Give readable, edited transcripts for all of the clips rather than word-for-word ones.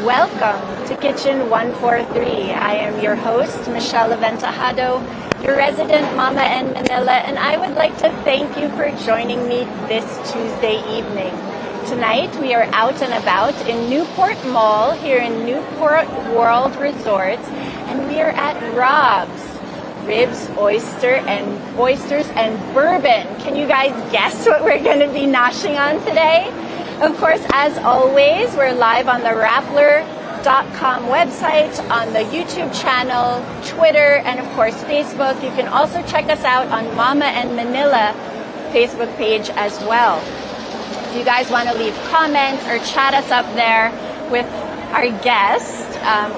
Welcome to Kitchen 143. I am your host, Michelle Aventajado, your resident Momma in Manila, and I would like to thank you for joining me this Tuesday evening. Tonight, we are out and about in Newport Mall here in Newport World Resorts, and we are at Rob's Ribs, Oysters, and Bourbon. Can you guys guess what we're going to be noshing on today? Of course, as always, we're live on the Rappler.com website, on the YouTube channel, Twitter, and of course, Facebook. You can also check us out on Momma and Manila Facebook page as well. If you guys want to leave comments or chat us up there with our guest,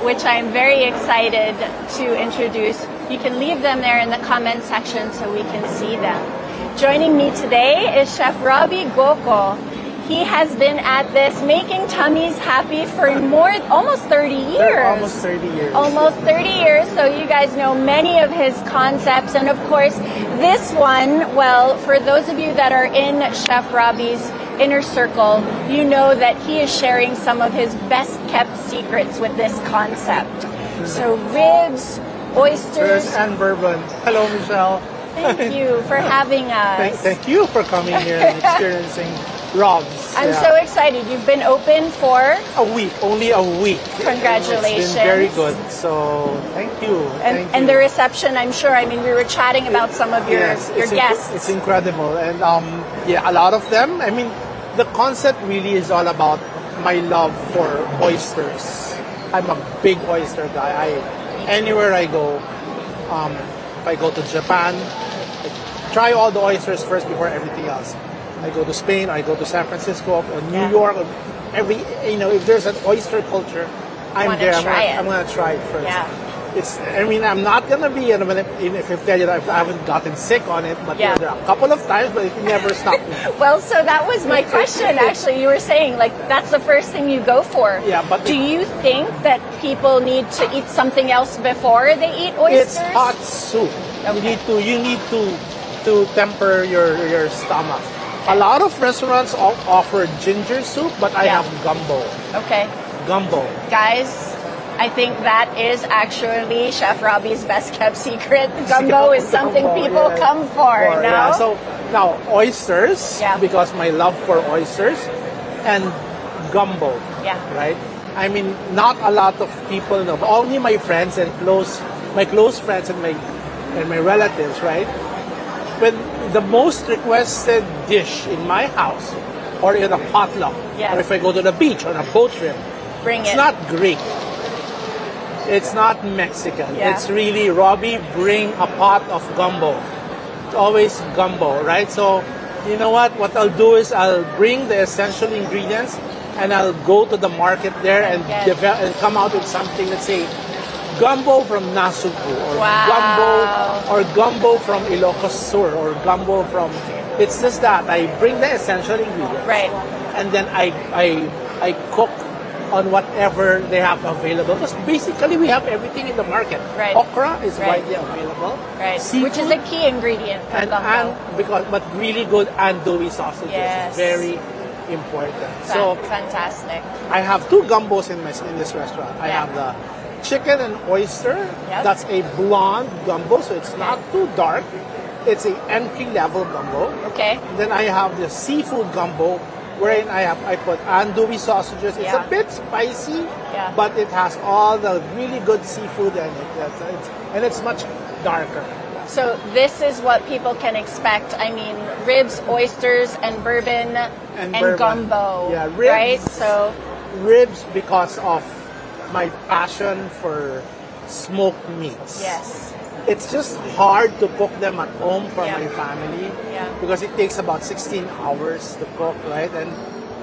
which I'm very excited to introduce, you can leave them there in the comment section so we can see them. Joining me today is Chef Robby Goco. He has been at this making tummies happy for almost 30 years. Almost 30 years. Almost 30 years. So you guys know many of his concepts. And of course, this one, well, for those of you that are in Chef Robby's inner circle, you know that he is sharing some of his best kept secrets with this concept. So ribs, oysters, and bourbon. Hello, Michelle. Thank you for having us. Thank you for coming here and experiencing Rob's. I'm so excited. You've been open for a week, only a week. Congratulations. It's been very good. So thank you. And the reception, I'm sure. I mean, we were chatting about some of your guests. It's incredible, and yeah, a lot of them. I mean, the concept really is all about my love for oysters. I'm a big oyster guy. Anywhere I go, if I go to Japan, I try all the oysters first before everything else. I go to Spain, I go to San Francisco, New York, if there's an oyster culture, I'm there. I'm gonna try it first. Yeah. I'm not gonna be, if I tell you that I haven't gotten sick on it, but there are a couple of times, but it never stopped me. Well, so that was my question, actually. You were saying, that's the first thing you go for. Yeah, but do you think that people need to eat something else before they eat oysters? It's hot soup. Okay. You need to temper your stomach. A lot of restaurants offer ginger soup, but I have gumbo. Okay. Gumbo. Guys, I think that is actually Chef Robby's best kept secret. Gumbo is something people come for, no? Yeah. So now oysters, because my love for oysters, and gumbo. Yeah. Right? I mean, not a lot of people know. Only my friends and my close friends and my relatives, right? When the most requested dish in my house or in a potluck, or if I go to the beach on a boat trip, it's not Greek. It's not Mexican. Yeah. It's really, Robby, bring a pot of gumbo. It's always gumbo, right? So, you know what? What I'll do is I'll bring the essential ingredients and I'll go to the market there and come out with something, let's say, gumbo from Nasugbu, or gumbo from Ilocos Sur, or gumbo from... It's just that I bring the essential ingredients, right? And then I cook on whatever they have available. Because basically we have everything in the market. Right. Okra is widely available. Right. Seafood, which is a key ingredient for gumbo. But really good andouille sausages. Yes. Very important. So fantastic. I have two gumbos in this restaurant. I have the chicken and oyster. Yep. That's a blonde gumbo, so it's not too dark. It's an entry-level gumbo. Okay. Then I have the seafood gumbo, wherein I put andouille sausages. It's a bit spicy, but it has all the really good seafood in it. And it's much darker. So this is what people can expect. I mean, ribs, oysters, and bourbon, and gumbo. Yeah, ribs. Right? So ribs because of my passion for smoked meats. Yes. It's just hard to cook them at home for my family because it takes about 16 hours to cook, right? And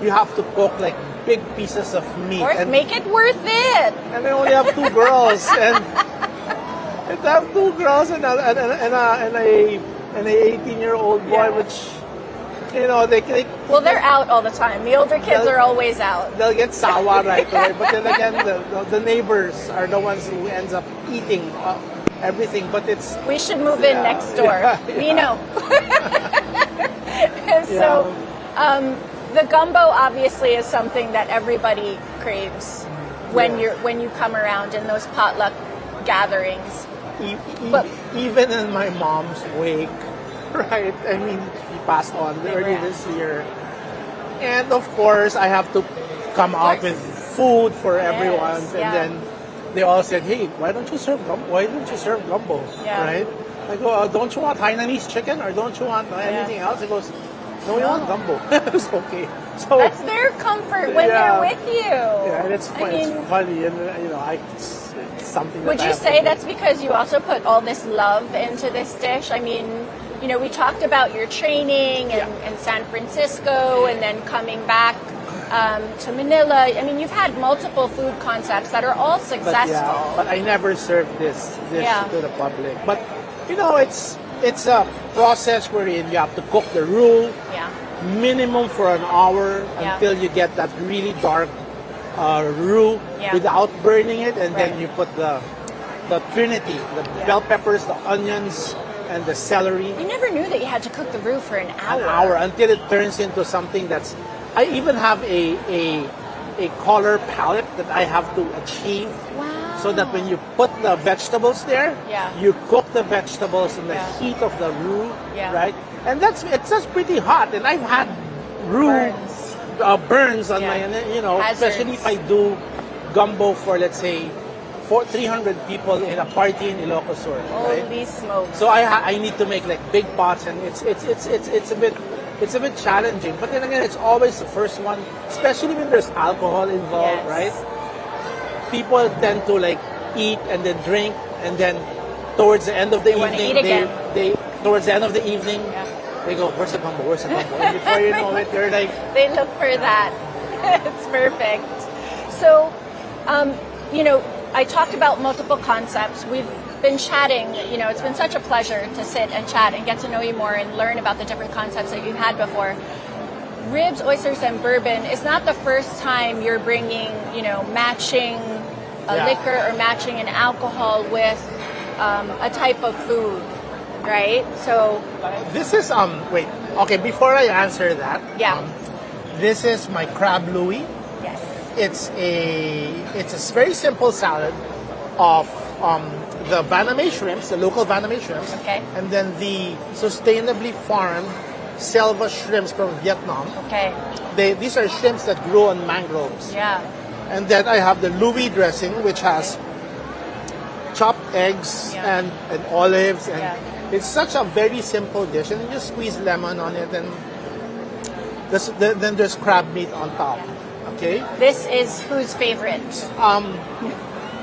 you have to cook like big pieces of meat. Or make it worth it. And I only have two girls, and I have two girls and an 18-year-old boy, which they well, they're out all the time. The older kids are always out. They'll get sawa right away, but then again, the neighbors are the ones who ends up eating everything. But we should move in next door. We know. So, the gumbo obviously is something that everybody craves. when you come around in those potluck gatherings. Even in my mom's wake, right? I mean, she passed on early this year. And of course, I have to come out with food for everyone. And then they all said, hey, why don't you serve gumbo? Right? I go, don't you want Hainanese chicken or don't you want anything else? He goes, no, we want gumbo. It's okay. So that's their comfort when they're with you. Yeah, and it's funny, and it's something. Would you say that's because you also put all this love into this dish? I mean, we talked about your training in San Francisco and then coming back to Manila. I mean, you've had multiple food concepts that are all successful. But I never served this to the public. But it's a process wherein you have to cook the roux minimum for an hour until you get that really dark roux without burning it, and then you put the trinity, the bell peppers, the onions, and the celery. You never knew that you had to cook the roux for an hour. An hour until it turns into something that's. I even have a color palette that I have to achieve. Wow. So that when you put the vegetables there, you cook the vegetables in the heat of the roux, right? And it's just pretty hot. And I've had roux burns on my, especially if I do gumbo for, let's say, 300 people in a party in Ilocos Sur. Holy smokes! So I need to make like big pots, and it's a bit challenging. But then again, it's always the first one, especially when there's alcohol involved, right? People tend to like eat and then drink, and then towards the end of the evening, towards the end of the evening, they go, "Where's the gumbo? Where's the gumbo?" And before you know it, they're like, they look for that. It's perfect. So, I talked about multiple concepts. We've been chatting. It's been such a pleasure to sit and chat and get to know you more and learn about the different concepts that you've had before. Ribs, oysters, and bourbon is not the first time you're bringing, matching a liquor or matching an alcohol with a type of food, right? So this is wait, okay. Before I answer that, this is my crab Louie. Yes, it's a very simple salad of the Vaname shrimps, the local Vaname shrimps, and then the sustainably farmed Selva shrimps from Vietnam. These are shrimps that grow on mangroves. And then I have the Louie dressing, which has chopped eggs and olives, and it's such a very simple dish. And you just squeeze lemon on it, and then there's crab meat on top. Okay. This is whose favorite?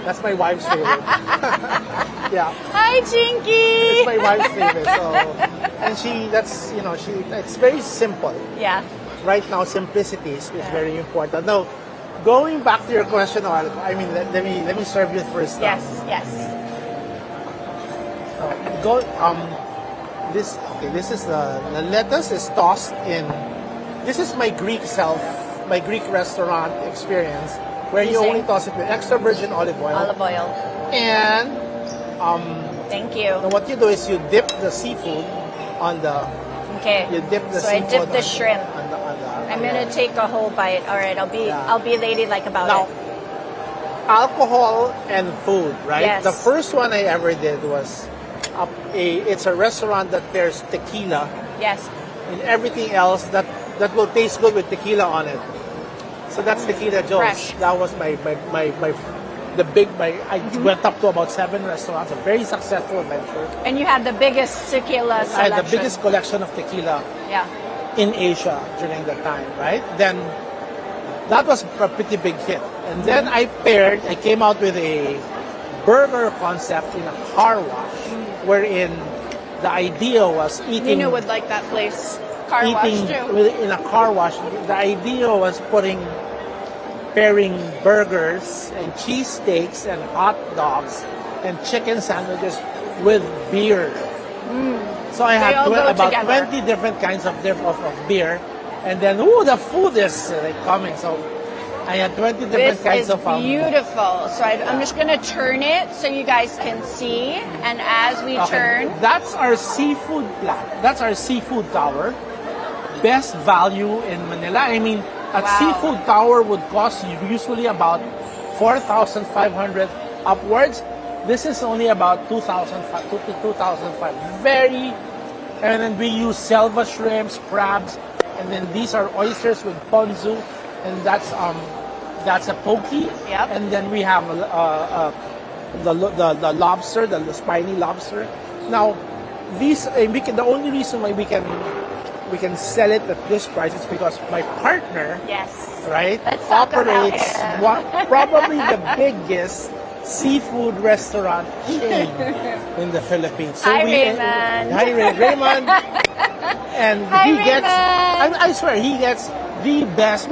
That's my wife's favorite. Hi, Chinky. It's my wife's favorite. So, and it's very simple. Right now, simplicity is very important. Now, going back to your question, let me serve you first. Yes. This is the lettuce is tossed in. This is my Greek restaurant experience, where you only toss it with extra virgin olive oil. And thank you. So what you do is you dip the seafood on the. You dip the seafood. So I dip the shrimp. I'm gonna take a whole bite. All right, I'll be ladylike about it. Alcohol and food, right? Yes. The first one I ever did was it's a restaurant that pairs tequila. Yes. And everything else that will taste good with tequila on it. So that's Tequila Joe's. Fresh. That was I went up to about 7 restaurants, a very successful venture. And you had the biggest tequila selection. I had the biggest collection of tequila in Asia during that time, right? Then that was a pretty big hit. And then I came out with a burger concept in a car wash, wherein the idea was eating. Nina would like that place. Car wash too. In a car wash, the idea was pairing burgers and cheesesteaks and hot dogs and chicken sandwiches with beer. So I had about 20 different kinds of beer, and then the food is coming. So I had 20 different kinds of food. This is beautiful. So I'm just going to turn it so you guys can see. And as we turn, that's our seafood plat. That's our seafood tower. Best value in Manila. I mean, a seafood tower would cost you usually about 4,500 upwards. This is only about 2,005 to 2,005. Very, and then we use selva shrimps, crabs, and then these are oysters with ponzu, and that's a poke. Yep. And then we have the lobster, the spiny lobster. Now, these the only reason why we can sell it at this price is because my partner, right, operates probably the biggest seafood restaurant chain in the Philippines. So Raymond. Hi, Raymond. And I swear, he gets the best.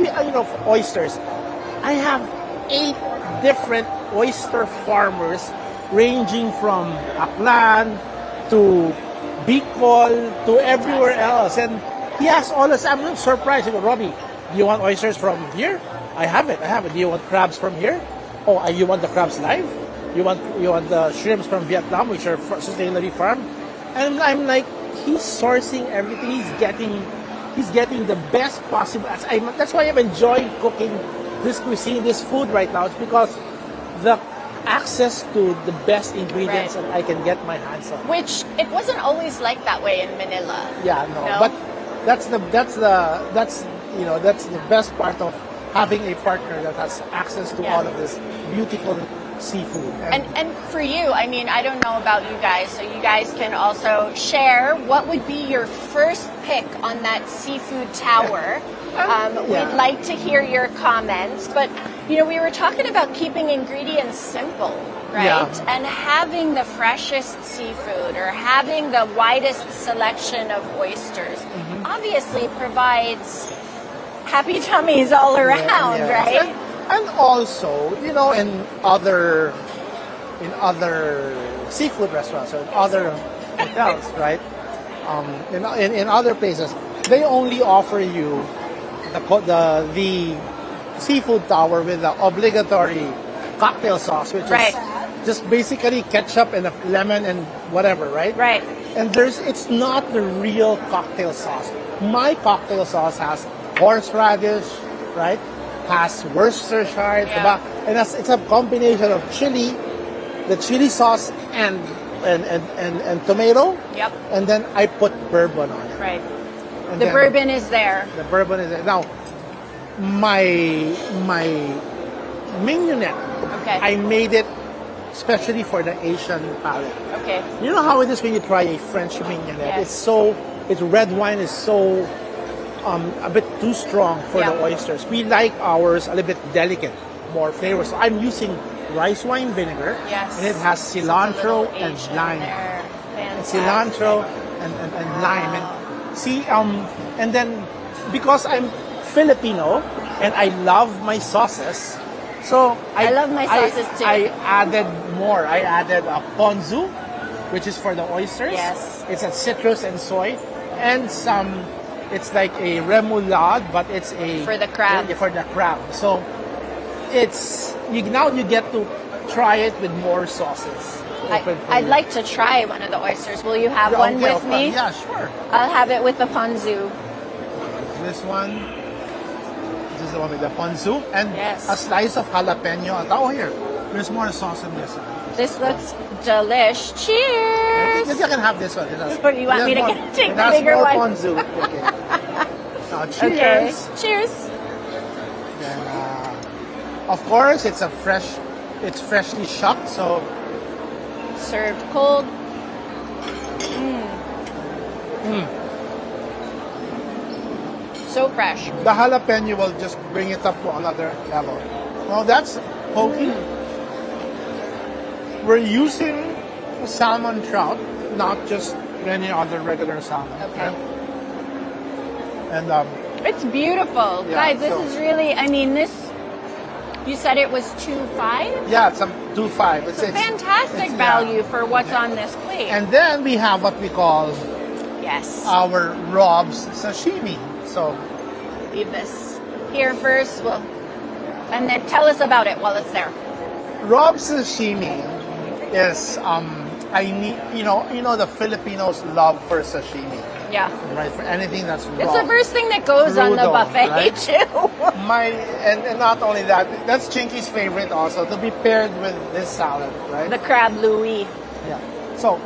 Oysters. I have 8 different oyster farmers ranging from Aklan to Bicol to everywhere else. And he asks all us, I'm surprised. He goes, Robby, do you want oysters from here? I have it. Do you want crabs from here? Oh, you want the crabs live? You want the shrimps from Vietnam, which are sustainably farmed? And I'm like, he's sourcing everything. He's getting the best possible. That's why I'm enjoying cooking this cuisine, this food right now. It's because the access to the best ingredients that I can get my hands on. Which it wasn't always like that way in Manila. Yeah, no. But that's the best part of having a partner that has access to all of this beautiful seafood. And for you, I mean, I don't know about you guys, so you guys can also share what would be your first pick on that seafood tower. We'd like to hear your comments, but we were talking about keeping ingredients simple, right? Yeah. And having the freshest seafood or having the widest selection of oysters obviously provides happy tummies all around, right? And also, in other seafood restaurants or in other hotels, right? In other places, they only offer you the seafood tower with the obligatory cocktail sauce, which is just basically ketchup and a lemon and whatever, right? Right. And it's not the real cocktail sauce. My cocktail sauce has horseradish, right? Has Worcestershire, and it's a combination of chili, the chili sauce, and tomato. Yep. And then I put bourbon on it. Right. And the bourbon is there. The bourbon is there. Now, my mignonette, I made it especially for the Asian palate. Okay. You know how it is when you try a French mignonette? Yes. Its red wine is so a bit too strong for the oysters. We like ours a little bit delicate, more flavor. So I'm using rice wine vinegar, and it has cilantro and lime. Cilantro and lime. And see, and then because I'm Filipino and I love my sauces, so I love my sauces too. I added more. I added a ponzu, which is for the oysters. Yes. It's a citrus and soy, and some. It's like a remoulade, but it's for the crab. For the crab. So now you get to try it with more sauces. I'd like to try one of the oysters. Will you have one with me? Yeah, sure. I'll have it with the ponzu. This is the one with the ponzu and a slice of jalapeno. Oh, here. There's more sauce in this one. This looks delish. Cheers! You can have this one. Or you want me to take the bigger one? Ponzu. Okay. Now, cheers. Okay. Cheers. Then, of course, it's freshly shucked, so served cold. So fresh. The jalapeno will just bring it up to another level. Well, that's poke. We're using salmon trout, not just any other regular salmon. Okay. And it's beautiful. Guys, this is really, you said it was $2.5? Yeah, it's $2.5. It's a fantastic value for what's on this plate. And then we have what we call our Rob's sashimi. So leave this here first. And then tell us about it while it's there. Rob's sashimi is the Filipinos love for sashimi. Yeah. Right, for anything that's raw. It's the first thing that goes on the buffet, right? too. And not only that, that's Chinky's favorite also, to be paired with this salad, right? The crab Louie. Yeah. So,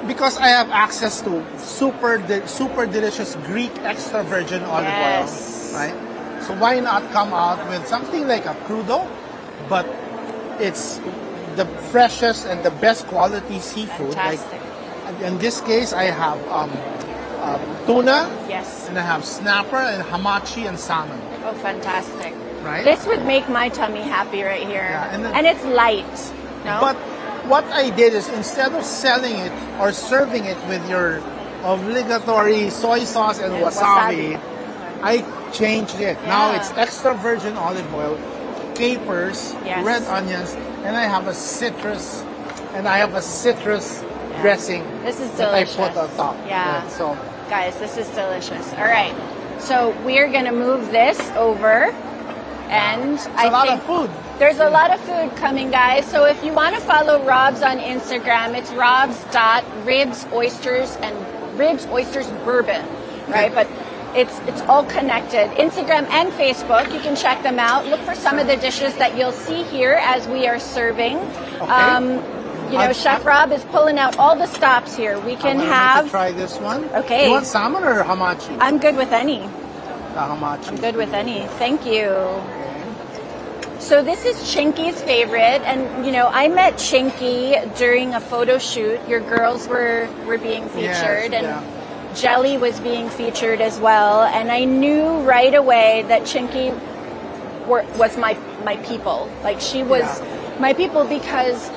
because I have access to super delicious Greek extra virgin olive oil, right? So why not come out with something like a crudo, but it's the freshest and the best quality seafood. Fantastic. Like, in this case, I have tuna. Yes. And I have snapper and hamachi and salmon. Oh, fantastic. Right? This would make my tummy happy right here. Yeah, and it's light. No? But what I did is, instead of selling it or serving it with your obligatory soy sauce and wasabi, I changed it. Yeah. Now it's extra virgin olive oil, capers, red onions, and I have a citrus dressing. This is delicious. That I put on top. Yeah. So, guys, this is delicious. All right. So we're gonna move this over, and I think of food. There's a lot of food coming, guys. So if you want to follow Rob's on Instagram, it's robs.ribsoysters and ribsoysters bourbon, right? But it's all connected. Instagram and Facebook, you can check them out. Look for some of the dishes that you'll see here as we are serving. Okay. You know, Chef Rob is pulling out all the stops here. We can have. Try this one. Okay. You want salmon or hamachi? I'm good with any. The hamachi. I'm good with any. Thank you. So this is Chinky's favorite, and you know, I met Chinky during a photo shoot. Your girls were being featured, and Jelly was being featured as well. And I knew right away that Chinky was my people. Like, she was my people, because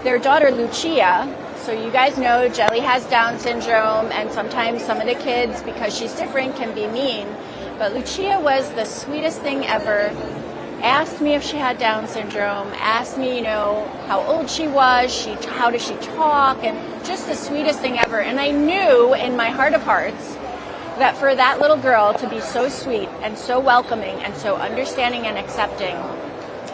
their daughter Lucia. So you guys know Jelly has Down syndrome, and sometimes some of the kids, because she's different, can be mean. But Lucia was the sweetest thing ever. Asked me if she had Down syndrome, asked me, you know, how old she was, how does she talk, and just the sweetest thing ever. And I knew in my heart of hearts that for that little girl to be so sweet and so welcoming and so understanding and accepting,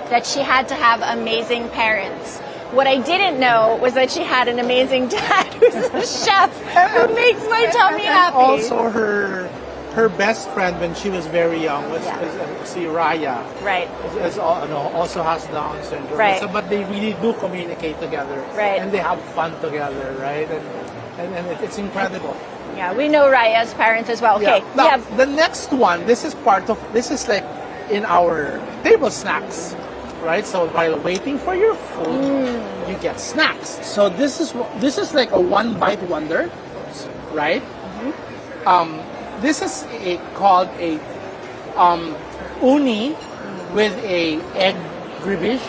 that she had to have amazing parents. What I didn't know was that she had an amazing dad who's a chef who makes my tummy happy. Also, her best friend when she was very young was Raya. Right. Also has Down syndrome. Right. So, but they really do communicate together. Right. And they have fun together, right? And it's incredible. Yeah, we know Raya's parents as well. Okay. Yeah. Now, the next one, this is like in our table snacks, right? So while waiting for your food, you get snacks. So this is like a one bite wonder, right? Mm-hmm. This is called a uni with a egg gribish.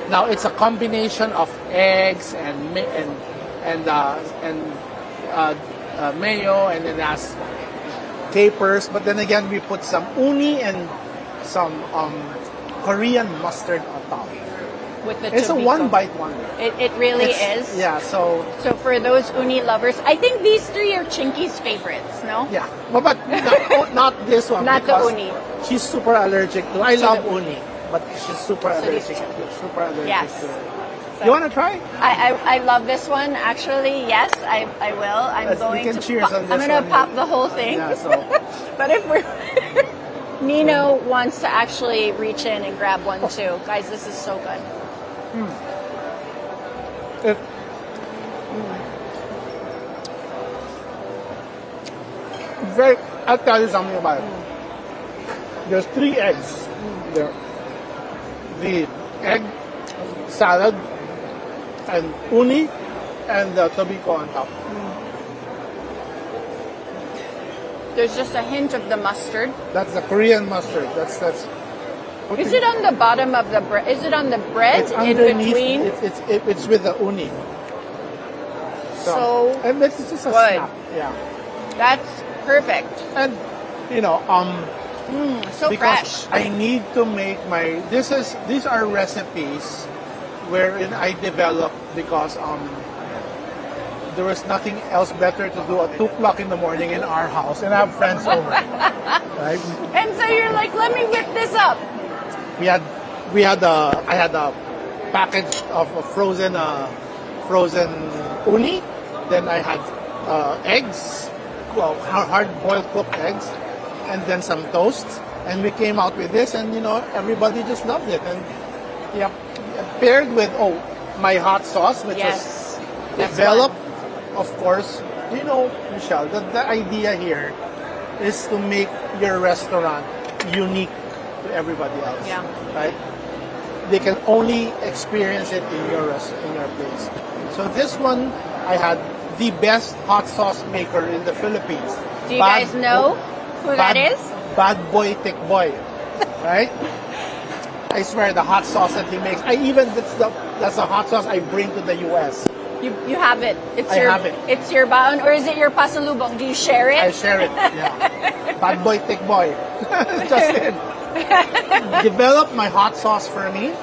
Now it's a combination of eggs and mayo, and then it has capers. But then again, we put some uni and some Korean mustard on top. It's a one bite wonder. It really is. Yeah, so for those uni lovers, I think these three are Chinky's favorites, no? Yeah, but not this one. Not the uni. She's super allergic to. I love uni, but she's super allergic. Super allergic. Yes. To it. You want to try? I love this one. Actually, yes, I will. I'm going to pop the whole thing. Yeah, so. But if we're Nino wants to actually reach in and grab one too. Guys, this is so good. I'll tell you something about it. There's 3 eggs there. The egg salad and uni and the tobiko on top. There's just a hint of the mustard. That's the Korean mustard. That's. Is it on the bottom of the bread? Is it on the bread it's in between? It's with the uni. So and it's just a good. snap. Yeah. That's perfect. And so because fresh. I need to make these are recipes wherein I developed because there was nothing else better to do at 2 o'clock in the morning in our house and have friends over. Right? And so you're like, let me whip this up. I had a package of frozen uni. Then I had eggs, well, hard-boiled cooked eggs, and then some toast. And we came out with this, and everybody just loved it. And paired with my hot sauce, which was developed, of course. Michelle, the idea here is to make your restaurant unique to everybody else. Yeah. Right? They can only experience it in your place. So this one, I had the best hot sauce maker in the Philippines. Do you guys know who that is? Bad Boy Thick Boy, right? I swear the hot sauce that he makes. That's the hot sauce I bring to the U.S. You have it. I have it. It's your baon, or is it your pasalubong? Do you share it? I share it. Yeah. Bad Boy Thick Boy. Just it. Develop my hot sauce for me,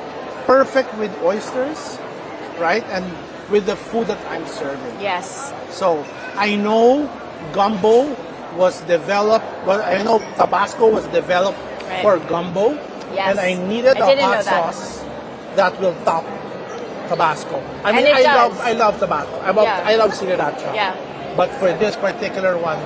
perfect with oysters, right? And with the food that I'm serving. Yes. So I know Gumbo was developed. Well, I know Tabasco was developed for Gumbo. Yes. And I needed a hot sauce that will top Tabasco. I love Tabasco. I love sriracha. Yeah. But for this particular one.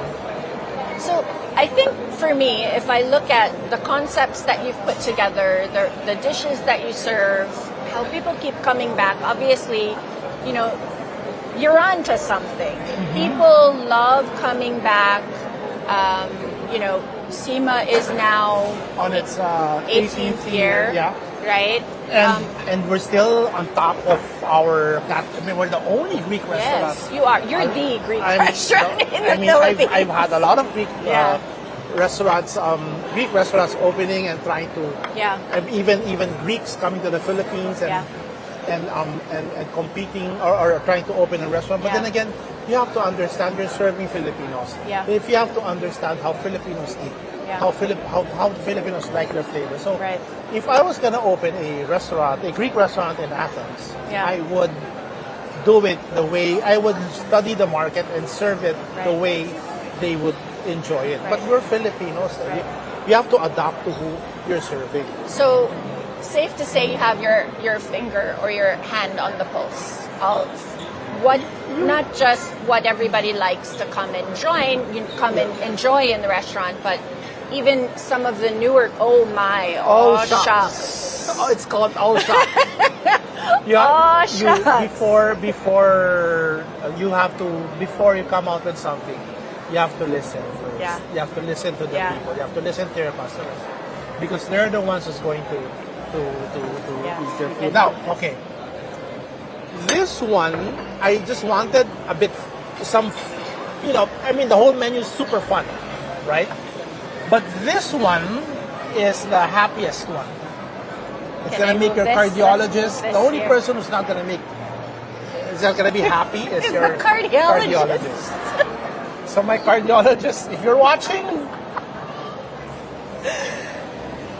So I think for me, if I look at the concepts that you've put together, the dishes that you serve, how people keep coming back, obviously, you're on to something. Mm-hmm. People love coming back. SEMA is now on its 18th year. Yeah. Right? And we're still on top of we're the only Greek restaurant. Yes, you are. You're the Greek restaurant in the Philippines. I've had a lot of Greek restaurants, Greek restaurants opening and trying to. Yeah. Even Greeks coming to the Philippines and competing or trying to open a restaurant. But then again, you have to understand you're serving Filipinos. Yeah. If you have to understand how Filipinos eat. How Filipinos like their flavor. So if I was going to open a Greek restaurant in Athens, I would do it the way, I would study the market and serve it the way they would enjoy it. But we're Filipinos. You have to adapt to who you're serving. So safe to say you have your finger or your hand on the pulse of not just what everybody likes to come and enjoy in the restaurant, but even some of the newer, shucks. Oh, it's called shucks. Before you come out with something, you have to listen first. Yeah. You have to listen to the people. You have to listen to your customers. Because they're the ones who's going to eat their food. Now, okay. This one, I just wanted the whole menu is super fun, right? But this one is the happiest one. It's going to make your cardiologist, the only person who's not going to be happy is your cardiologist. So my cardiologist, if you're watching...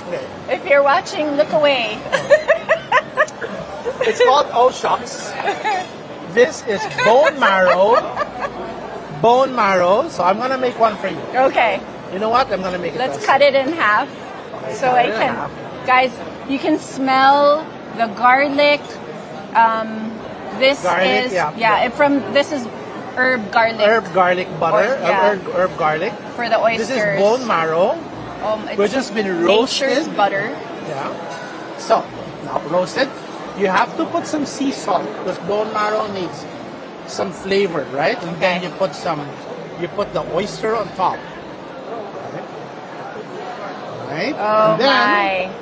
Okay. If you're watching, look away. It's called shucks. This is bone marrow. So I'm going to make one for you. Okay. You know what? I'm going to make it. Let's cut it in half. So I can... Guys, you can smell the garlic. This is herb garlic. Herb garlic butter. Herb garlic. For the oysters. This is bone marrow. Which has been roasted. Nature's butter. Yeah. So, now roasted. You have to put some sea salt because bone marrow needs some flavor, right? And then you put the oyster on top. Right? Oh, and then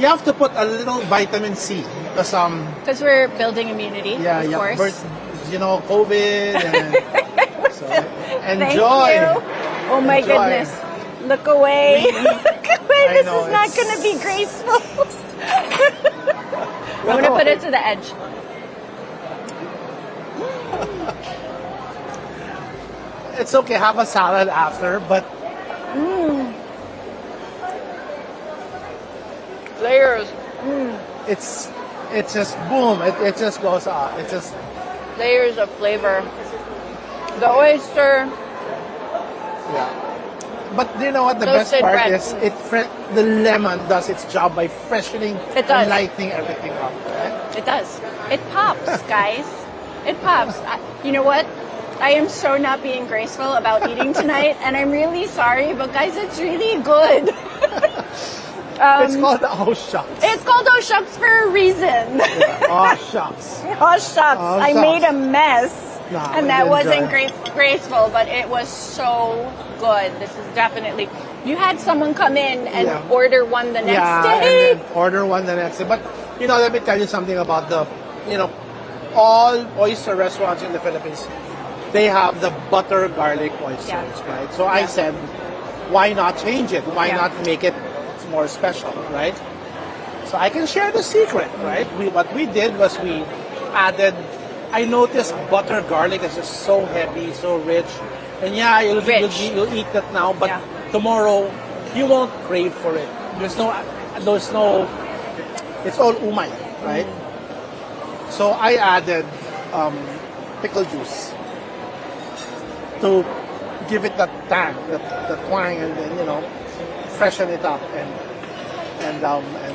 you have to put a little vitamin C because we're building immunity. Yeah, of course. COVID and so enjoy. Oh my goodness! Look away! Look away! This is not going to be graceful. I'm going to put it to the edge. It's okay. Have a salad after, but. Layers. It's just boom. It just goes out. It's just layers of flavor. The oyster. Yeah. But you know what the best part is? The lemon does its job by freshening and lightening everything up. Right? It does. It pops, guys. It pops. You know what? I am so not being graceful about eating tonight, and I'm really sorry, but guys, it's really good. It's called oh shucks. It's called oh shucks for a reason. Yeah. Oh shucks. Oh shucks. Oh, I shucks. made a mess. Nah, and that wasn't graceful, but it was so good. This is definitely... You had someone come in and order one the next day. And then order one the next day. But, you know, let me tell you something about the, you know, all oyster restaurants in the Philippines, they have the butter garlic oysters, right? So I said, why not change it? Why not make it more special, right? So I can share the secret, right? What we did was we added... I noticed butter garlic is just so heavy, so rich. And yeah, you'll eat that now, but tomorrow you won't crave for it. There's no, it's all umay, right? So I added pickle juice to give it that tang, the twang, and then, you know, freshen it up and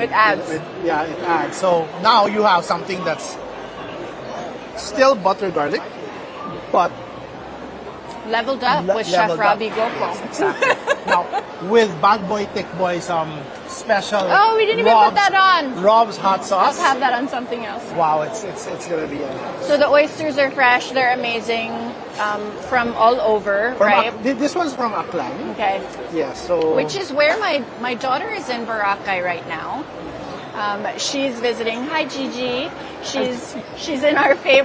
it adds. It adds. So now you have something that's still butter garlic, but leveled up with Chef Robby Goco. Yes, exactly. Now, with Bad Boy Thick Boy, some special. Oh, we didn't even put that on. Rob's hot sauce. Let's have that on something else. Wow, it's gonna be amazing. So the oysters are fresh. They're amazing, from all over, right? This one's from Aklan. Okay. Yeah. So. Which is where my daughter is in Boracay right now. She's visiting. Hi, Gigi. She's in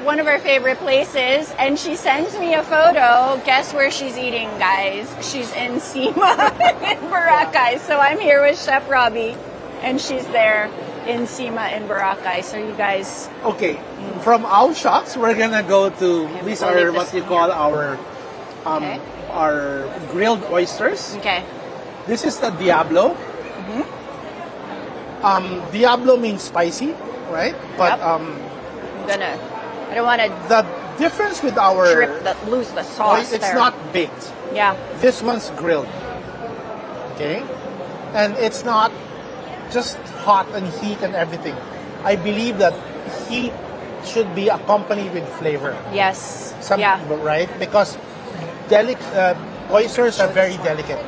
one of our favorite places, and she sends me a photo. Guess where she's eating, guys? She's in Sima in Boracay. So I'm here with Chef Robby, and she's there in Sima in Boracay. So you guys. Okay, from our shops, we're gonna go to these are what you call our grilled oysters. Okay. This is the Diablo. Diablo means spicy, right? But I don't want to. The difference with our lose the sauce. It's not baked. Yeah. This one's grilled. Okay, and it's not just hot and heat and everything. I believe that heat should be accompanied with flavor. Yes. Right? Because oysters are very delicate.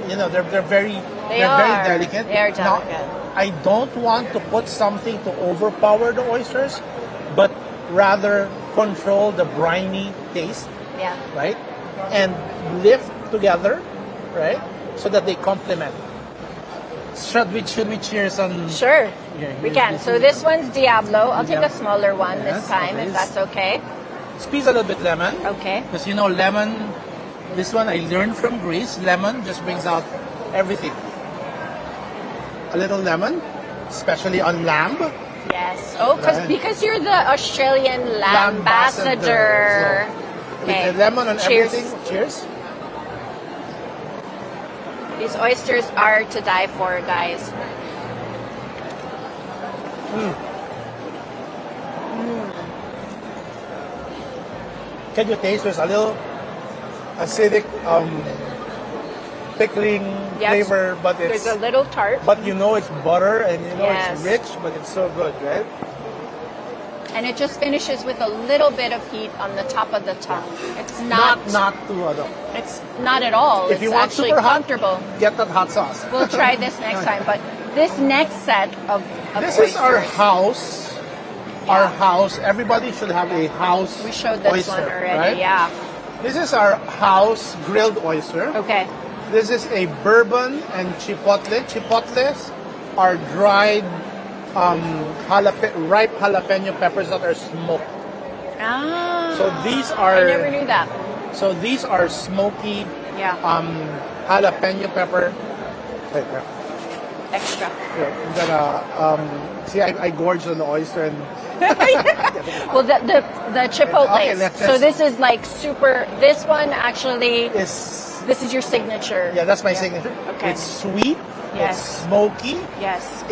You know, they're very delicate. They are delicate. Now, I don't want to put something to overpower the oysters, but rather control the briny taste. Yeah. Right? And lift together, right? So that they complement. Should we cheers on? Sure. We can. So this one's Diablo. I'll take a smaller one this time, if that's okay. Squeeze a little bit lemon. Okay. Because you know, lemon, this one I learned from Greece, lemon just brings out everything. A little lemon, especially on lamb. Yes. Oh, because you're the Australian lamb ambassador. So, okay. With the lemon on everything. Cheers. These oysters are to die for, guys. Can you taste there's a little acidic, pickling flavor, but there's a little tart. But you know it's butter, and you know it's rich, but it's so good, right? And it just finishes with a little bit of heat on the top of the tongue. It's not too hot. It's not at all. If you want actually super comfortable. Hot, get that hot sauce. We'll try this next time. But this next set of this oysters, is our house. Yeah. Our house. Everybody should have a house. We showed this oyster, one already. Right? Yeah. This is our house grilled oyster. Okay. This is a bourbon and chipotle. Chipotles are dried ripe jalapeno peppers that are smoked. Ah. So these are. I never knew that. So these are smoky. Yeah. Jalapeno pepper. Wait, extra. Yeah, I'm gonna see. I gorged on the oyster and. Well, the chipotle. Okay, so this is like super. This one actually is. This is your signature. Yeah, that's my signature. Okay. It's sweet. Yes. It's smoky. Yes.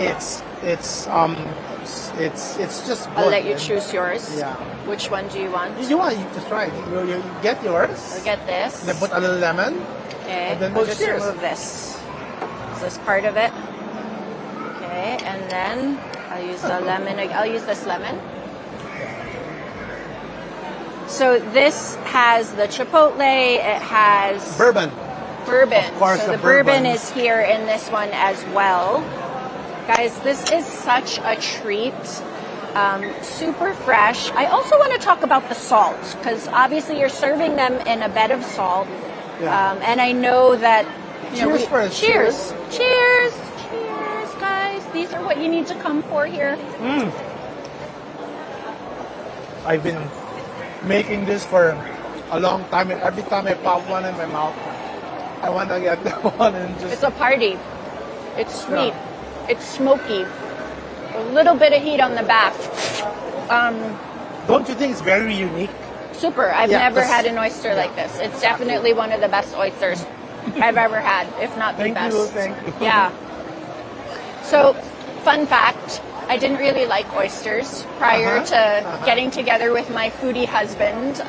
It's just good. I'll let you choose yours. Yeah. Which one do you want? You just try it. You get yours. I'll get this. Then put a little lemon. Okay. And then I'll just remove this. Is this part of it? Okay. And then I'll use the lemon. I'll use this lemon. So this has the chipotle. It has bourbon. Bourbon. Of course, so the bourbon is here in this one as well. Guys, this is such a treat. Super fresh. I also want to talk about the salt, because obviously you're serving them in a bed of salt. Yeah. And I know that... Cheers for us. Cheers. Cheers. Cheers, guys. These are what you need to come for here. I've been making this for a long time, and every time I pop one in my mouth, I want to get that one and just... It's a party. It's sweet. Yeah. It's smoky. A little bit of heat on the back. Don't you think it's very unique? Super. I've never had an oyster like this. It's definitely one of the best oysters I've ever had, if not the best. Thank you. Yeah. So, fun fact, I didn't really like oysters prior to getting together with my foodie husband.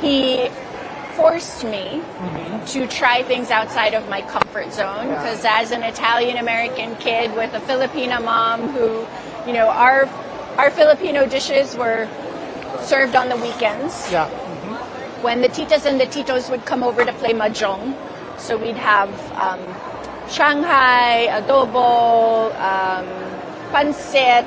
He forced me to try things outside of my comfort zone, because as an Italian American kid with a Filipina mom who, you know, our Filipino dishes were served on the weekends. Yeah. When the titas and the titos would come over to play mahjong. So we'd have Shanghai, adobo, pancit,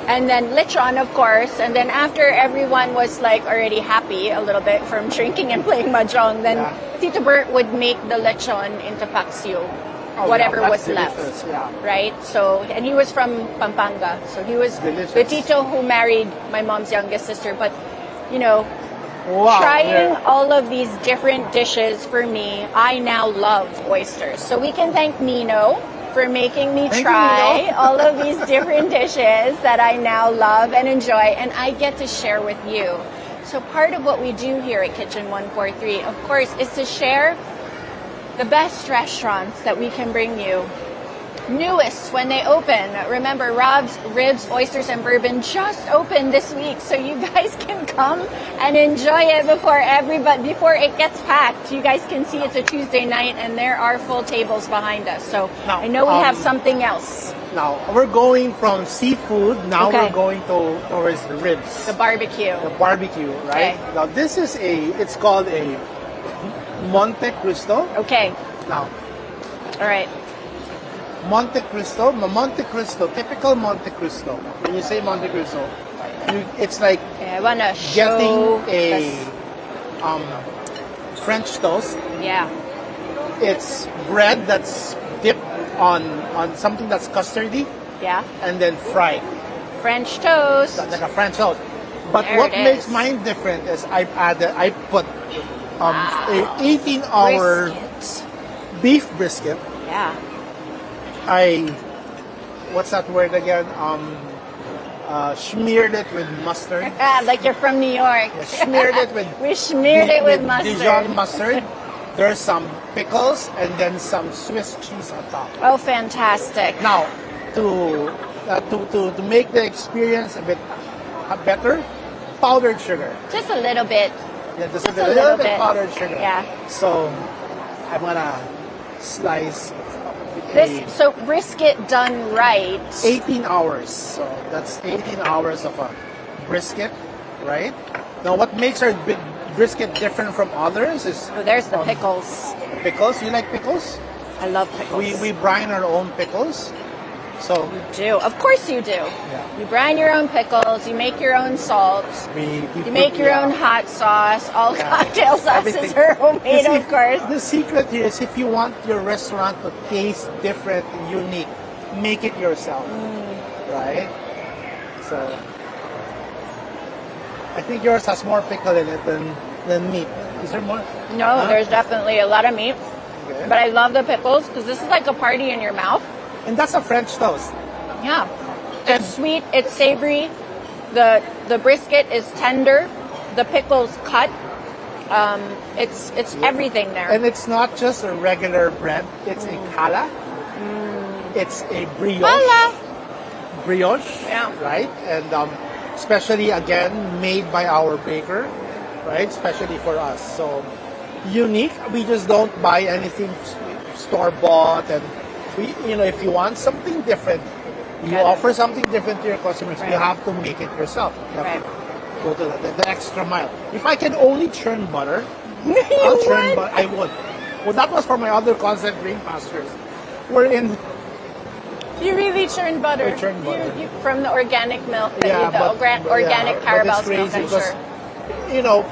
and then lechon, of course. And then after everyone was like already happy a little bit from drinking and playing mahjong, then Tito Bert would make the lechon into paksiw, whatever was left, right? So, and he was from Pampanga, so he was the Tito who married my mom's youngest sister. But, you know, trying all of these different dishes for me, I now love oysters. So we can thank Nino for making me try all of these different dishes that I now love and enjoy, and I get to share with you. So part of what we do here at Kitchen 143, of course, is to share the best restaurants that we can bring you. Newest when they open. Remember, Rob's Ribs, Oysters, and Bourbon just opened this week, so you guys can come and enjoy it before it gets packed. You guys can see it's a Tuesday night, and there are full tables behind us. So now, I know we have something else. Now we're going from seafood. Now we're going towards the ribs. The barbecue. The barbecue, right? Okay. Now this is it's called a Monte Cristo. Okay. Now. All right. Monte Cristo, typical Monte Cristo. When you say Monte Cristo, it's like I wanna getting a French toast. Yeah. It's bread that's dipped on something that's custardy. Yeah. And then fried. French toast. Like a French toast. But what makes mine different is I put a 18-hour beef brisket. Yeah. What's that word again? Smeared it with mustard. Like you're from New York. Yeah, smeared it with. We smeared it with mustard. Dijon mustard. There's some pickles and then some Swiss cheese on top. Oh, fantastic! Now, to make the experience a bit better, powdered sugar. Just a little bit. Yeah, just a little bit powdered sugar. Yeah. So I'm gonna slice. So brisket done right. 18 hours. So that's 18 hours of a brisket, right? Now what makes our brisket different from others is... Oh, there's the pickles. Pickles? You like pickles? I love pickles. We brine our own pickles. So you do. Of course you do. Yeah. You brine your own pickles. You make your own salt. You make your own hot sauce. All cocktail sauces are homemade, of course. The secret here is if you want your restaurant to taste different and unique, make it yourself. Right? So I think yours has more pickle in it than meat. Is there more? No, there's definitely a lot of meat. Okay. But I love the pickles because this is like a party in your mouth. And that's a French toast. Yeah. It's sweet, it's savory. The brisket is tender. The pickles cut. It's everything there. And it's not just a regular bread. It's a challah. It's a brioche. Brioche. Yeah. Right? And especially, again, made by our baker. Right? Especially for us. So, unique. We just don't buy anything store-bought. And if you want something different, you offer something different to your customers, you have to make it yourself. go to the extra mile. If I can only churn butter, I'll churn butter. I would. Well, that was for my other concept, Green Pastures. We're in. You really churn butter. I churn butter. You, from the organic milk that organic Carabao's milk, I'm because, sure. You know,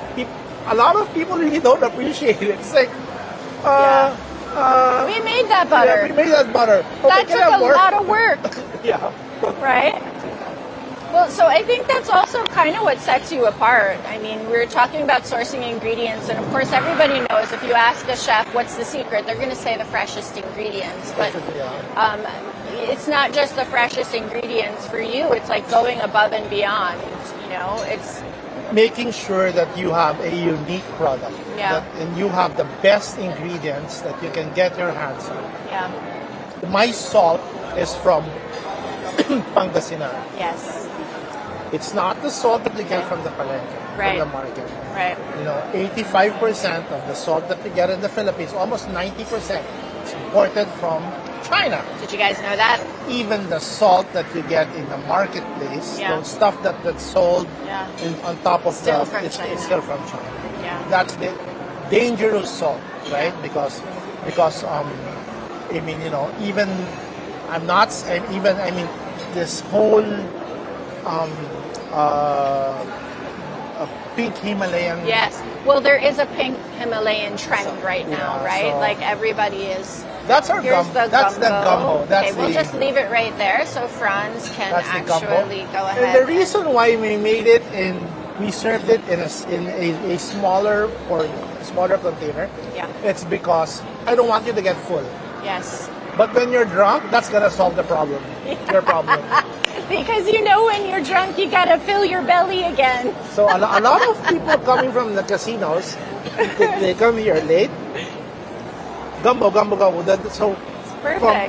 a lot of people really don't appreciate it. It's like, we made that butter. Yeah, we made that butter. That took a lot of work. Yeah. Right? Well, so I think that's also kind of what sets you apart. I mean, we were talking about sourcing ingredients, and of course everybody knows if you ask a chef what's the secret, they're going to say the freshest ingredients. But it's not just the freshest ingredients for you. It's like going above and beyond. You know, it's making sure that you have a unique product. Yeah. And you have the best ingredients that you can get your hands on. Yeah. My salt is from Pangasinan. Yes. It's not the salt that you get from the palengke, from the market. Right. You know, 85% of the salt that we get in the Philippines, almost 90%, is imported from China. Did you guys know that? Even the salt that you get in the marketplace, the stuff that's sold on top of it's still from China. Yeah. That's the dangerous salt, right? Because I mean, you know, even this whole a pink Himalayan. Yes. Well, there is a pink Himalayan trend right now, right? So like everybody is. That's our gumbo. That's the gumbo. That's okay, we'll just leave it right there so Franz can actually go ahead. And the reason why we made it we served it in a smaller container. Yeah. It's because I don't want you to get full. Yes. But when you're drunk, that's gonna solve the problem. Your problem. Because you know when you're drunk, you gotta fill your belly again. So a lot of people coming from the casinos, they come here late. Gumbo. So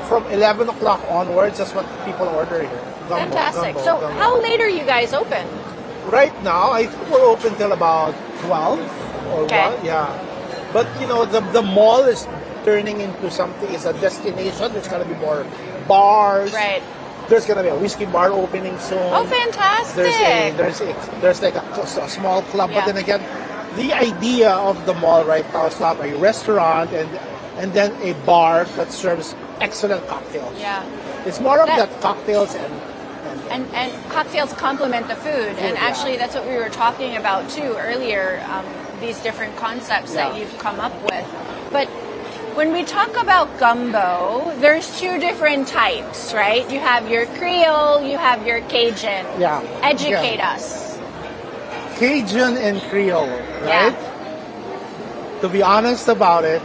from 11 o'clock onwards, that's what people order here. Gumbo, fantastic. Gumbo, so Gumbo. How late are you guys open? Right now, we're open till about 12 or 1. Yeah. But you know, the mall is turning into something. It's a destination. There's gonna be more bars. Right. There's gonna be a whiskey bar opening soon. Oh, fantastic! There's like a small club, but then again, the idea of the mall right now is not a restaurant and then a bar that serves excellent cocktails. Yeah, it's more of that cocktails and cocktails complement the food, and actually that's what we were talking about too earlier. These different concepts that you've come up with, but. When we talk about gumbo, there's 2 different types, right? You have your Creole, you have your Cajun. Yeah. Educate us. Cajun and Creole, right? Yeah. To be honest about it,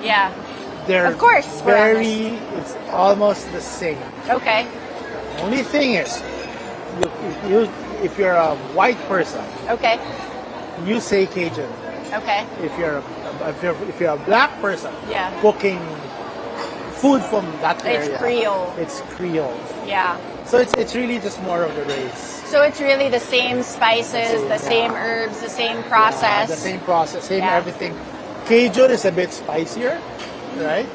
they're of course, it's almost the same. Okay. Only thing is, if you're a white person, you say Cajun. Okay. If you're a black person, cooking food from that area, it's Creole. It's Creole. Yeah. So it's really just more of the race. So it's really the same spices, the same herbs, the same process. The same process, same everything. Cajun is a bit spicier, right?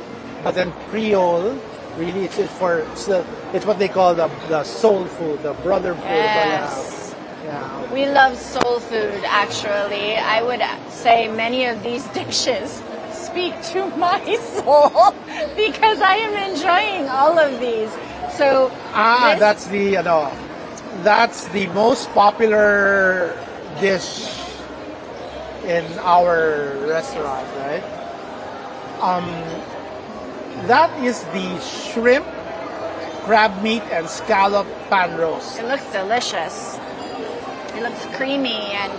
But then Creole, really, it's what they call the soul food, the brother food. Yes. Yeah. We love soul food, actually. I would say many of these dishes speak to my soul because I am enjoying all of these. So that's the most popular dish in our restaurant, right? That is the shrimp, crab meat, and scallop panrose. It looks delicious. It looks creamy and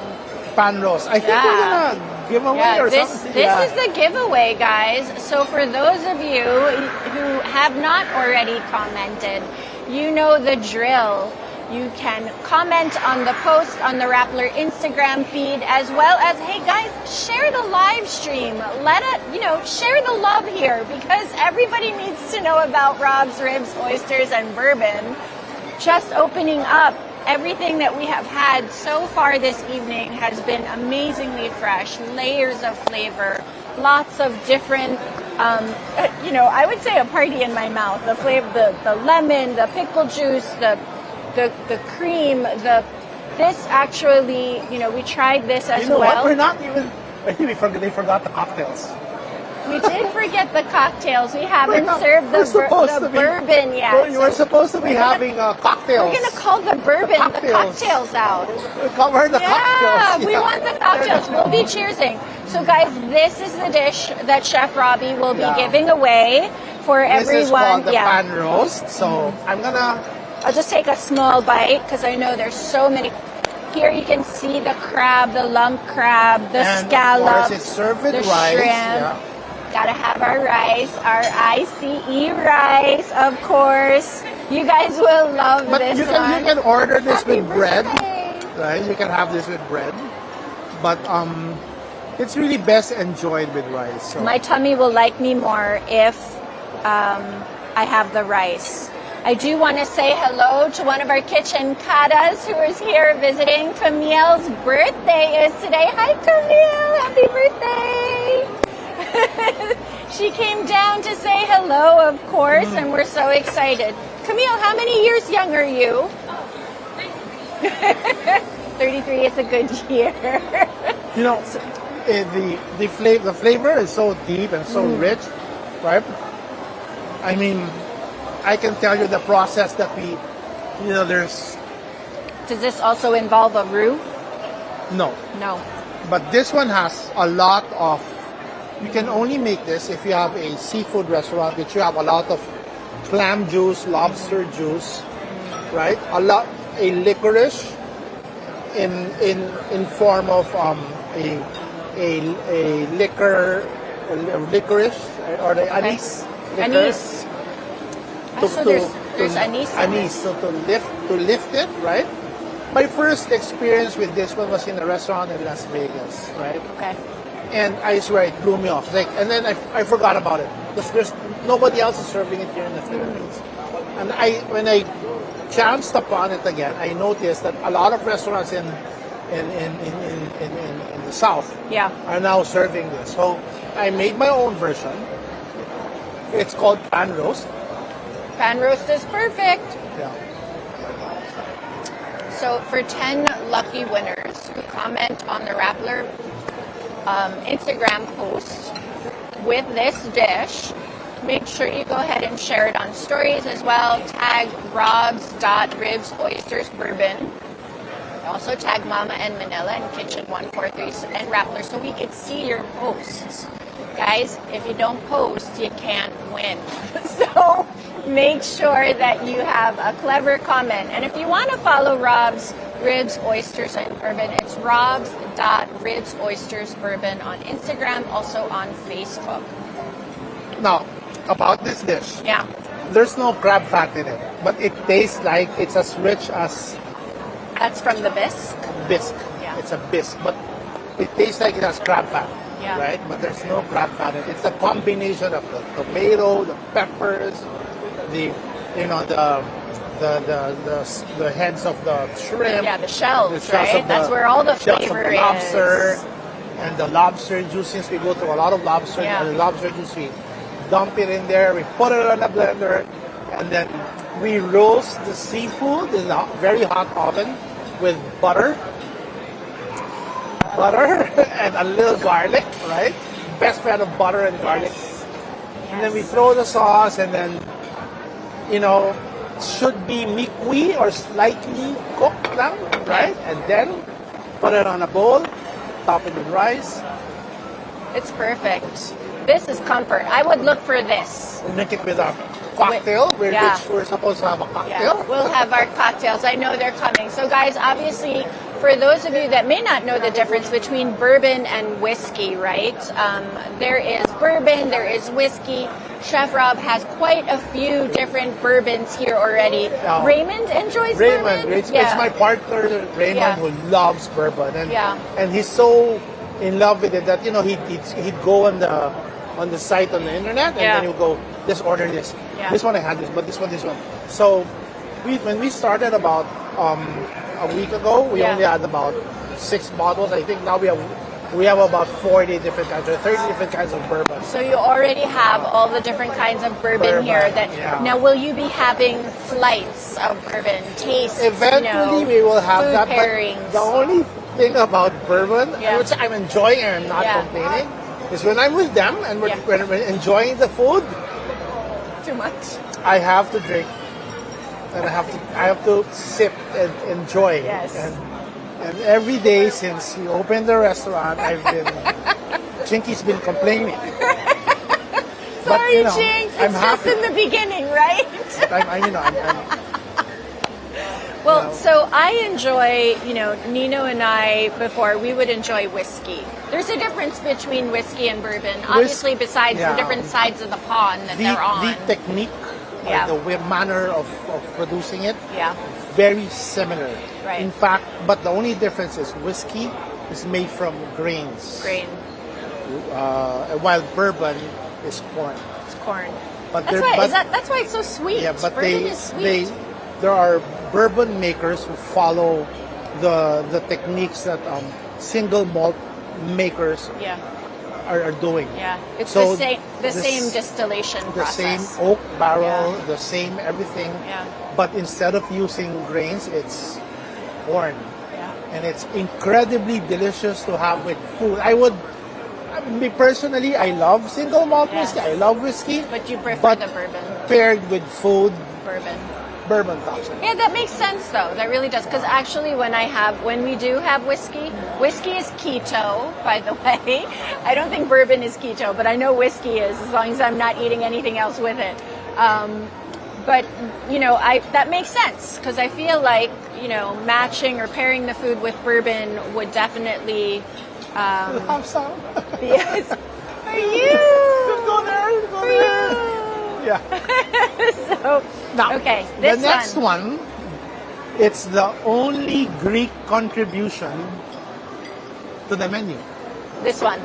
panrose. I think we're gonna give away or something. This is the giveaway, guys. So for those of you who have not already commented, you know the drill. You can comment on the post on the Rappler Instagram feed, as well as, hey guys, share the live stream. Share the love here because everybody needs to know about Rob's Ribs, Oysters, and Bourbon. Just opening up. Everything that we have had so far this evening has been amazingly fresh, layers of flavor, lots of different, I would say a party in my mouth. The flavor, the lemon, the pickle juice, the cream, This actually, we tried this as well. What? We're not even. I think they forgot the cocktails. We did forget the cocktails. We haven't served the bourbon yet. You were supposed to be having cocktails. We're going to call the bourbon the cocktails out. Cover the cocktails. Yeah, we want the cocktails. We'll be cheersing. So, guys, this is the dish that Chef Robby will be giving away for everyone. This is called the panrose. So, I'll just take a small bite because I know there's so many. Here you can see the crab, the lump crab, the scallop, of course it's served with rice. Shrimp. Yeah. Gotta have our rice, our ICE rice, of course. You guys will love this one. You can order this with bread, right? You can have this with bread, but it's really best enjoyed with rice. So. My tummy will like me more if I have the rice. I do want to say hello to one of our kitchen kadas who is here visiting. Camille's birthday is today. Hi, Camille! Happy birthday! She came down to say hello, of course, and we're so excited. Camille, how many years young are you? 33 is a good year. The flavor is so deep and so rich, right? I mean, I can tell you the process that there's... Does this also involve a roux? No. No. But this one has a lot of... You can only make this if you have a seafood restaurant, which you have a lot of clam juice, lobster juice, right? A licorice in form of a licorice or the anise. Anise. There's anise. Anise. So to lift it, right? My first experience with this one was in a restaurant in Las Vegas, right? Okay. And I swear it blew me off. And then I forgot about it because nobody else is serving it here in the Philippines. And when I chanced upon it again, I noticed that a lot of restaurants in the South are now serving this. So I made my own version. It's called panrose. Panrose is perfect. Yeah. So for 10 lucky winners who comment on the Rappler Instagram post with this dish, make sure you go ahead and share it on stories as well. Tag robs.ribsoystersbourbon. Also tag Momma and Manila and Kitchen 143 and Rappler so we can see your posts. Guys, if you don't post, you can't win. So make sure that you have a clever comment. And if you want to follow Rob's Ribs, Oysters, and Bourbon, it's robs.ribsoystersbourbon on Instagram, also on Facebook. Now, about this dish. Yeah. There's no crab fat in it, but it tastes like it's as rich as... That's from the bisque? Bisque. Yeah. It's a bisque, but it tastes like it has crab fat. Yeah. Right? But there's no crab fat in it. It's a combination of the tomato, the peppers, the heads of the shrimp. Yeah, the shells, right? That's where all the flavor is. Lobster, and the lobster juice, since we go to a lot of lobster, the lobster juice, we dump it in there, we put it on a blender, and then we roast the seafood in a very hot oven with butter and a little garlic, right? Best kind of butter and garlic. Yes. And then we throw the sauce, and then, should be mikwi or slightly cooked lang, right? And then put it on a bowl, top it with rice. It's perfect. This is comfort. I would look for this. We'll make it with a cocktail. We're supposed to have a cocktail. Yeah, we'll have our cocktails. I know they're coming. So guys, obviously, for those of you that may not know the difference between bourbon and whiskey, right? There is bourbon, there is whiskey. Chef Rob has quite a few different bourbons here already. Raymond enjoys bourbon? It's my partner, Raymond, who loves bourbon. And he's so in love with it that, he'd go on the site on the internet and then he'll go, just order this. Yeah. This one I had this, but this one. So when we started about a week ago, we only had about 6 bottles. I think now we have We have about 40 different kinds, or 30 different kinds of bourbon. So you already have all the different kinds of bourbon here. Now, will you be having flights of bourbon, tastes? Eventually, we will have food that. Pairings. But the only thing about bourbon, which I'm enjoying and I'm not complaining, is when I'm with them and when we're enjoying the food. Too much. I have to drink, and I have to sip and enjoy. Yes. And every day since we opened the restaurant, Chinky's been complaining. Sorry, Chink. It's just in the beginning, right? Well, so I enjoy, Nino and I, before, we would enjoy whiskey. There's a difference between whiskey and bourbon, obviously, besides the different sides of the pond that they're on. The technique, the manner of producing it, very similar. Right. In fact, but the only difference is whiskey is made from grains. While bourbon is corn. It's corn. But that's why it's so sweet. Yeah, but bourbon is sweet. there are bourbon makers who follow the techniques that single malt makers are doing. Yeah, it's so the same distillation process. The same oak barrel, the same everything. Yeah. But instead of using grains, it's corn. Yeah. And it's incredibly delicious to have with food. Me personally, I love single malt whiskey. I love whiskey. But you prefer the bourbon. Paired with food. Bourbon tops. Yeah, that makes sense though. That really does. Because actually when we do have whiskey is keto, by the way. I don't think bourbon is keto, but I know whiskey is, as long as I'm not eating anything else with it. But, that makes sense, because I feel like, matching or pairing the food with bourbon would definitely... have some? Yes. For you! Go there. Yeah. So, now, okay, the next one, it's the only Greek contribution to the menu. This one.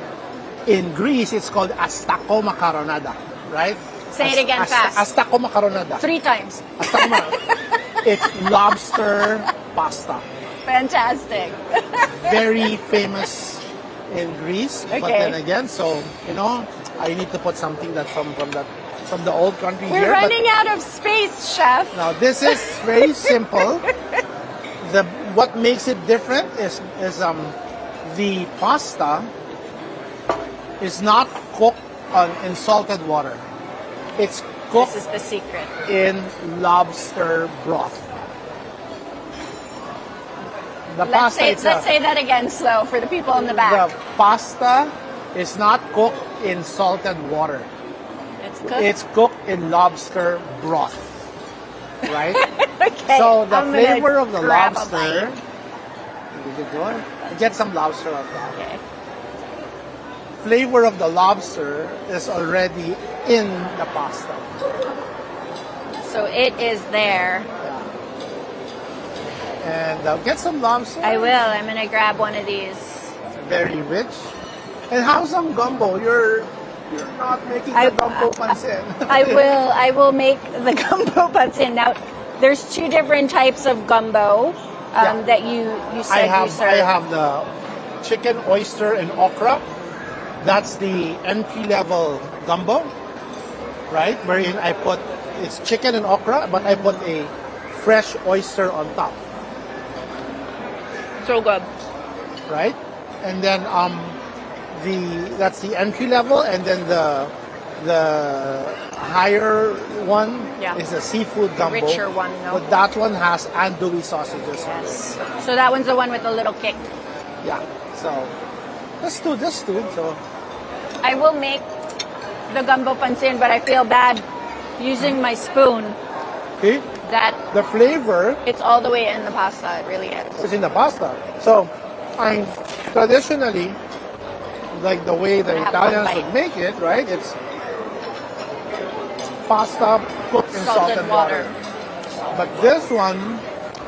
In Greece, it's called astako makaronada, right? Say it again fast. Astako makaronada. 3 times. It's lobster pasta. Fantastic. Very famous in Greece. Okay. But then again, I need to put something that's from the old country here. We're running out of space, chef. Now this is very simple. What makes it different is the pasta is not cooked in salted water. It's cooked. This is the secret. In lobster broth. Let's say that again slow for the people in the back. The pasta is not cooked in salted water. It's cooked in lobster broth. Right? Okay. So the flavor of the lobster. Get some lobster on top. Okay. Flavor of the lobster is already in the pasta. So it is there. And get some lobster. I will. I'm going to grab one of these. Very rich. And have some gumbo. You're not making the gumbo pansin. I will make the gumbo pansin. Now, there's 2 different types of gumbo that you said you serve. I have the chicken, oyster, and okra. That's the entry-level gumbo, right? Wherein it's chicken and okra, but I put a fresh oyster on top. So good. Right? And then that's the entry level, and then the higher one is a seafood gumbo. The richer one, no? But that one has andouille sausages. Yes. So that one's the one with the little kick. Yeah. So that's two. So I will make the gumbo pansin, but I feel bad using my spoon. Okay. That the flavor, it's all the way in the pasta. It really is. It's in the pasta. So, traditionally, like the way the Italians would make it, right? It's pasta cooked in salted water. But this one,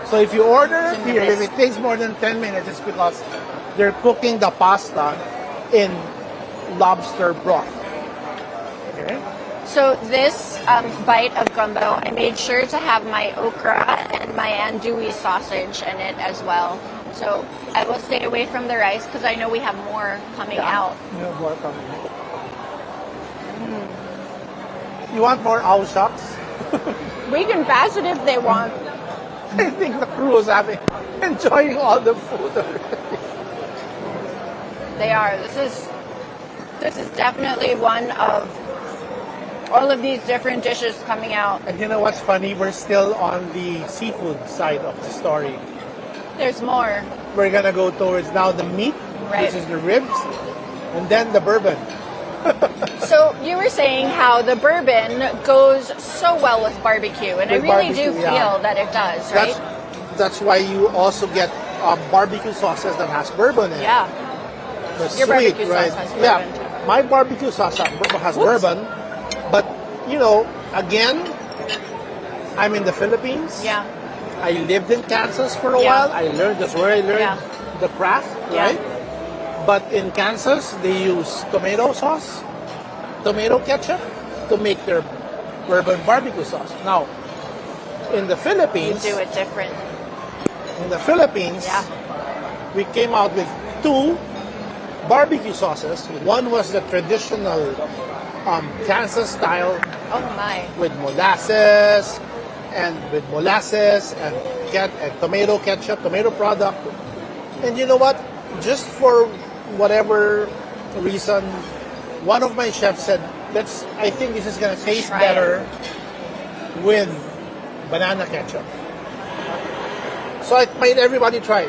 so if you order here, if it takes more than 10 minutes, it's because they're cooking the pasta in lobster broth. Okay. So this bite of gumbo, I made sure to have my okra and my andouille sausage in it as well. So I will stay away from the rice because I know we have more coming out. Yeah, more coming out. You want more owl shucks? We can pass it if they want. I think the crew is enjoying all the food already. They are. This is definitely one of all of these different dishes coming out. And you know what's funny? We're still on the seafood side of the story. There's more. We're gonna go towards now the meat, right. Which is the ribs, and then the bourbon. So you were saying how the bourbon goes so well with barbecue, and I really do feel that it does, right? That's why you also get barbecue sauces that has bourbon in it. Yeah. Your sweet, barbecue right? sauce has bourbon. Yeah, my barbecue sauce has bourbon, but you know, again, I'm in the Philippines. Yeah. I lived in Kansas for a while. That's where I learned the craft, right? But in Kansas, they use tomato sauce, tomato ketchup to make their bourbon barbecue sauce. Now, in the Philippines, you do it different. In the Philippines, we came out with 2 barbecue sauces. One was the traditional Kansas style, with molasses and tomato ketchup, tomato product. And you know what? Just for whatever reason, one of my chefs said, I think this is going to taste better with banana ketchup. So I made everybody try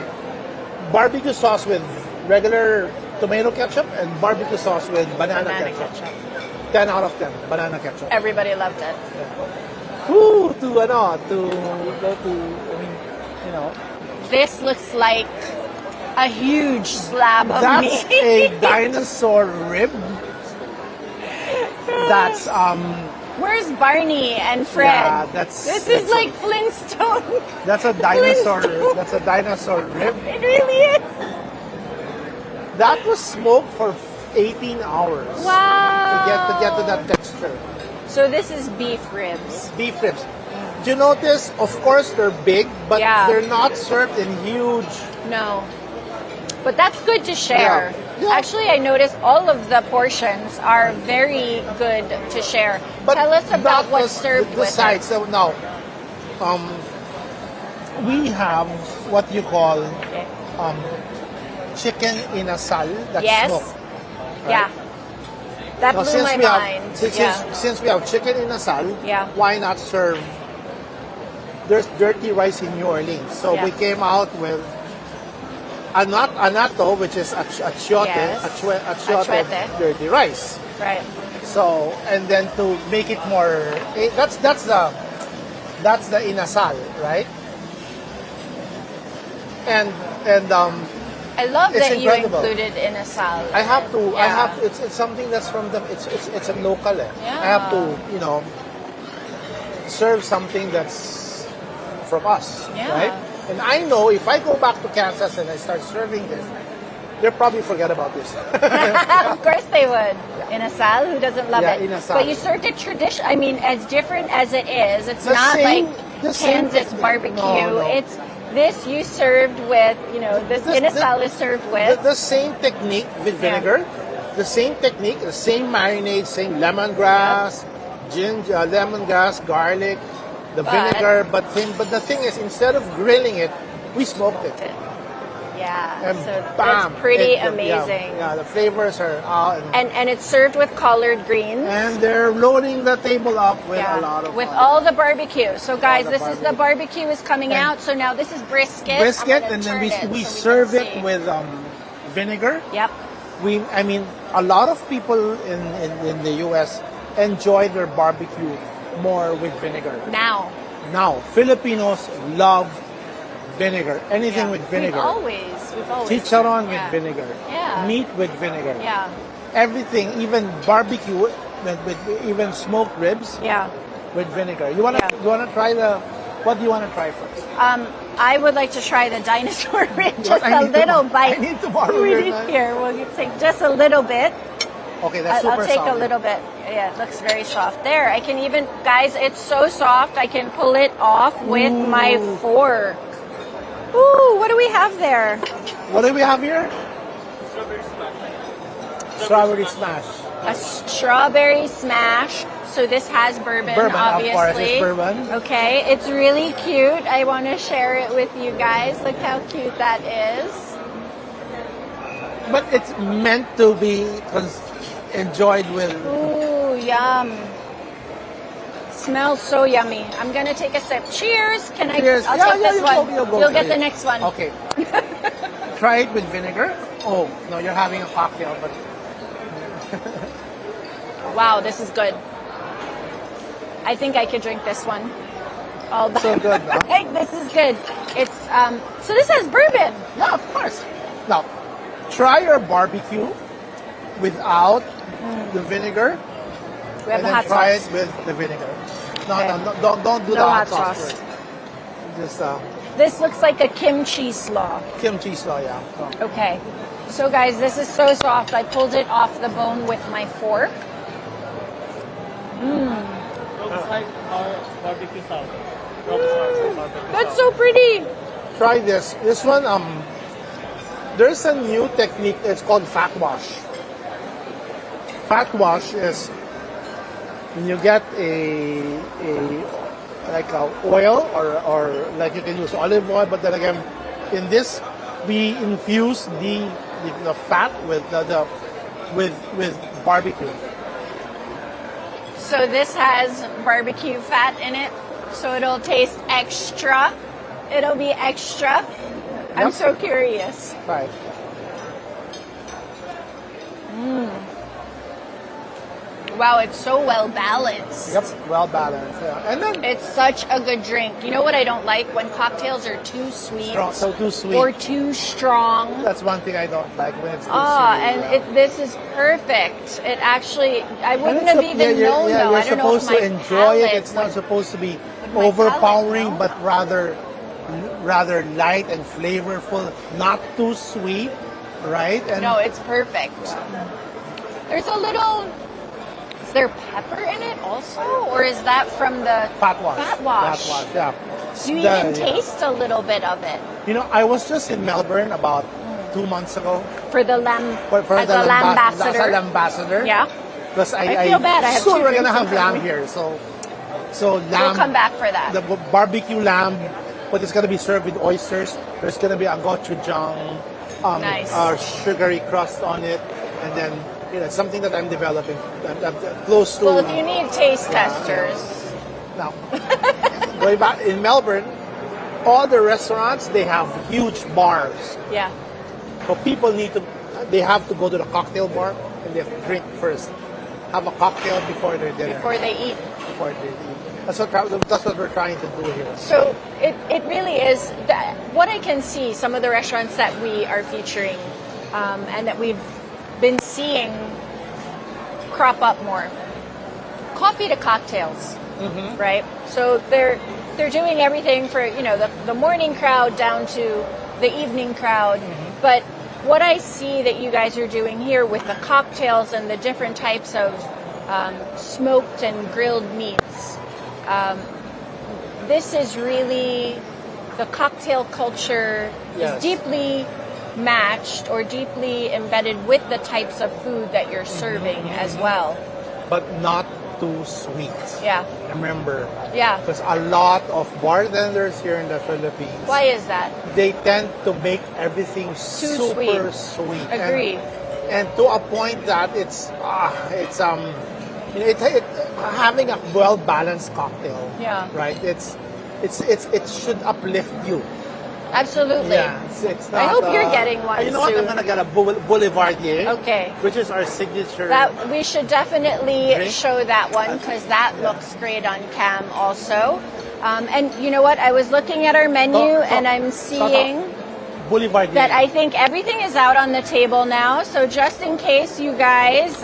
barbecue sauce with regular tomato ketchup and barbecue sauce with banana ketchup. 10 out of 10, banana ketchup. Everybody loved it. This looks like a huge slab of meat. That's a dinosaur rib. That's Where's Barney and Fred? Yeah, this is like Flintstone. That's a dinosaur. That's a dinosaur rib. It really is. That was smoked for 18 hours. Wow. To get to that texture. So this is beef ribs. Beef ribs. Do you notice? Of course, they're big, but they're not served in huge. No. But that's good to share. Yeah. Actually, I noticed all of the portions are very good to share. But tell us about what's served with sides. So now, we have what you call chicken in a sal that's smoked. Right? Yeah. That blew my mind. Since we have chicken in a sal, why not serve? There's dirty rice in New Orleans, so we came out with anato, which is achiote, dirty rice. Right. So, and then to make it more, that's the inasal, right? And I love that incredible. You included inasal. I have to. Yeah. I have. It's something that's from the. It's a local. Yeah. I have to serve something that's from us, right? And I know if I go back to Kansas and I start serving this, they'll probably forget about this. Of course they would. Inasal, who doesn't love it? Inasal. But you served it tradition. I mean, as different as it is, it's not like Kansas barbecue. No. It's this you served with. This inasal is served with the same technique with vinegar. The same technique, the same marinade, same lemongrass, ginger, lemongrass, garlic. The vinegar, but the thing is, instead of grilling it, we smoked it. Yeah, and so bam, it's pretty amazing. Yeah, the flavors are out. And it's served with collard greens. And they're loading the table up with a lot of all the barbecue. So guys, this is the barbecue is coming out. So now this is brisket. And then we serve it with vinegar. Yep. A lot of people in the U.S. enjoy their barbecue more with vinegar. Now, Filipinos love vinegar. Anything with vinegar. We've always. Chicharron with vinegar. Yeah. Meat with vinegar. Yeah. Everything, even barbecue, with even smoked ribs. Yeah. With vinegar. You wanna try what do you wanna try first? I would like to try the dinosaur rib. Just a little bite. I need to borrow your knife. Here, we'll take just a little bit. Okay, that's super soft. I'll take a little bit. Yeah, it looks very soft. There, I can even, guys, it's so soft, I can pull it off with my fork. Ooh, what do we have there? What do we have here? Strawberry smash. A strawberry smash. So this has bourbon, obviously. Of course, it's bourbon. Okay, it's really cute. I want to share it with you guys. Look how cute that is. But it's meant to be enjoyed with... Ooh, yum. Smells so yummy. I'm going to take a sip. Cheers. Can I? Cheers. I'll take this one. You'll get the next one. Okay. Try it with vinegar. Oh, no, you're having a cocktail, but... Wow, this is good. I think I could drink this one. All by so good, no? This is good. It's so this has bourbon. Yeah, of course. Now, try your barbecue without the vinegar. We have and the then hot try sauce. it with the vinegar. No, Okay. don't do No the hot hot sauce. sauce. First. Just This looks like a kimchi slaw. kimchi slaw, yeah. So, Okay. So guys, this is so soft. I pulled it off the bone with my fork. Looks like our barbecue sauce. That's so pretty. try this. This one, there's a new technique. It's called fat wash. Fat wash is when you get a oil or like you can use olive oil, but then again, in this we infuse the fat with with barbecue. So this has barbecue fat in it, so it'll taste extra. It'll be extra. I'm Yep. so curious. Right. Wow, it's so well balanced. Yep. Well balanced. Yeah. And then It's such a good drink. You know what I don't like? When cocktails are too sweet so too sweet. or too strong. That's one thing I don't like when it's too Ah, sweet. and yeah. this is perfect. It actually, I wouldn't have even you're, known yeah, though. you're I don't know if supposed my to enjoy it. palate It's not would- supposed to be my overpowering, palate, no? but rather light and flavorful. Not too sweet, right? And No, it's perfect. There's a little. Is there pepper in it also, or is that from the fat wash. Fat wash. Fat wash. Yeah. Do you The- even taste a little bit of it You know, I was just in Melbourne about 2 months ago for the lamb for as the a As lambassador? a ambassador. Yeah, Because I feel bad. I have soon two we're gonna drinks have in front lamb of me. here, so lamb. we'll come back for that. The barbecue lamb, but it's gonna be served with oysters. There's gonna be a gochujang, Nice. sugary crust on it, and then something that I'm developing. I'm close to. Well, if you need taste testers, Now, going back in Melbourne, all the restaurants they have huge bars. yeah. So people they have to go to the cocktail bar and they have to drink first. Have a cocktail before their dinner. Before they eat. Before they eat. That's what we're trying to do here. So it really is what I can see. Some of the restaurants that we are featuring and that we've been seeing crop up more. Coffee to cocktails, right? So they're doing everything for the morning crowd down to the evening crowd. But what I see that you guys are doing here with the cocktails and the different types of smoked and grilled meats. This is really the cocktail culture Yes. is deeply matched or deeply embedded with the types of food that you're serving as well. But not too sweet. Yeah, Remember, yeah. because a lot of bartenders here in the Philippines, Why is that? they tend to make everything super sweet. sweet. Agree. And to a point that it's having a well balanced cocktail. Yeah. Right. It should uplift you. Absolutely. Yeah. It's not, I hope you're getting one You know what? I'm soon. gonna get a Boulevardier. Okay. Which is our signature. That we should definitely Drink? show that one because that looks great on cam also. And you know what? I was looking at our menu and I'm seeing Boulevardier. that I think everything is out on the table now. So just in case you guys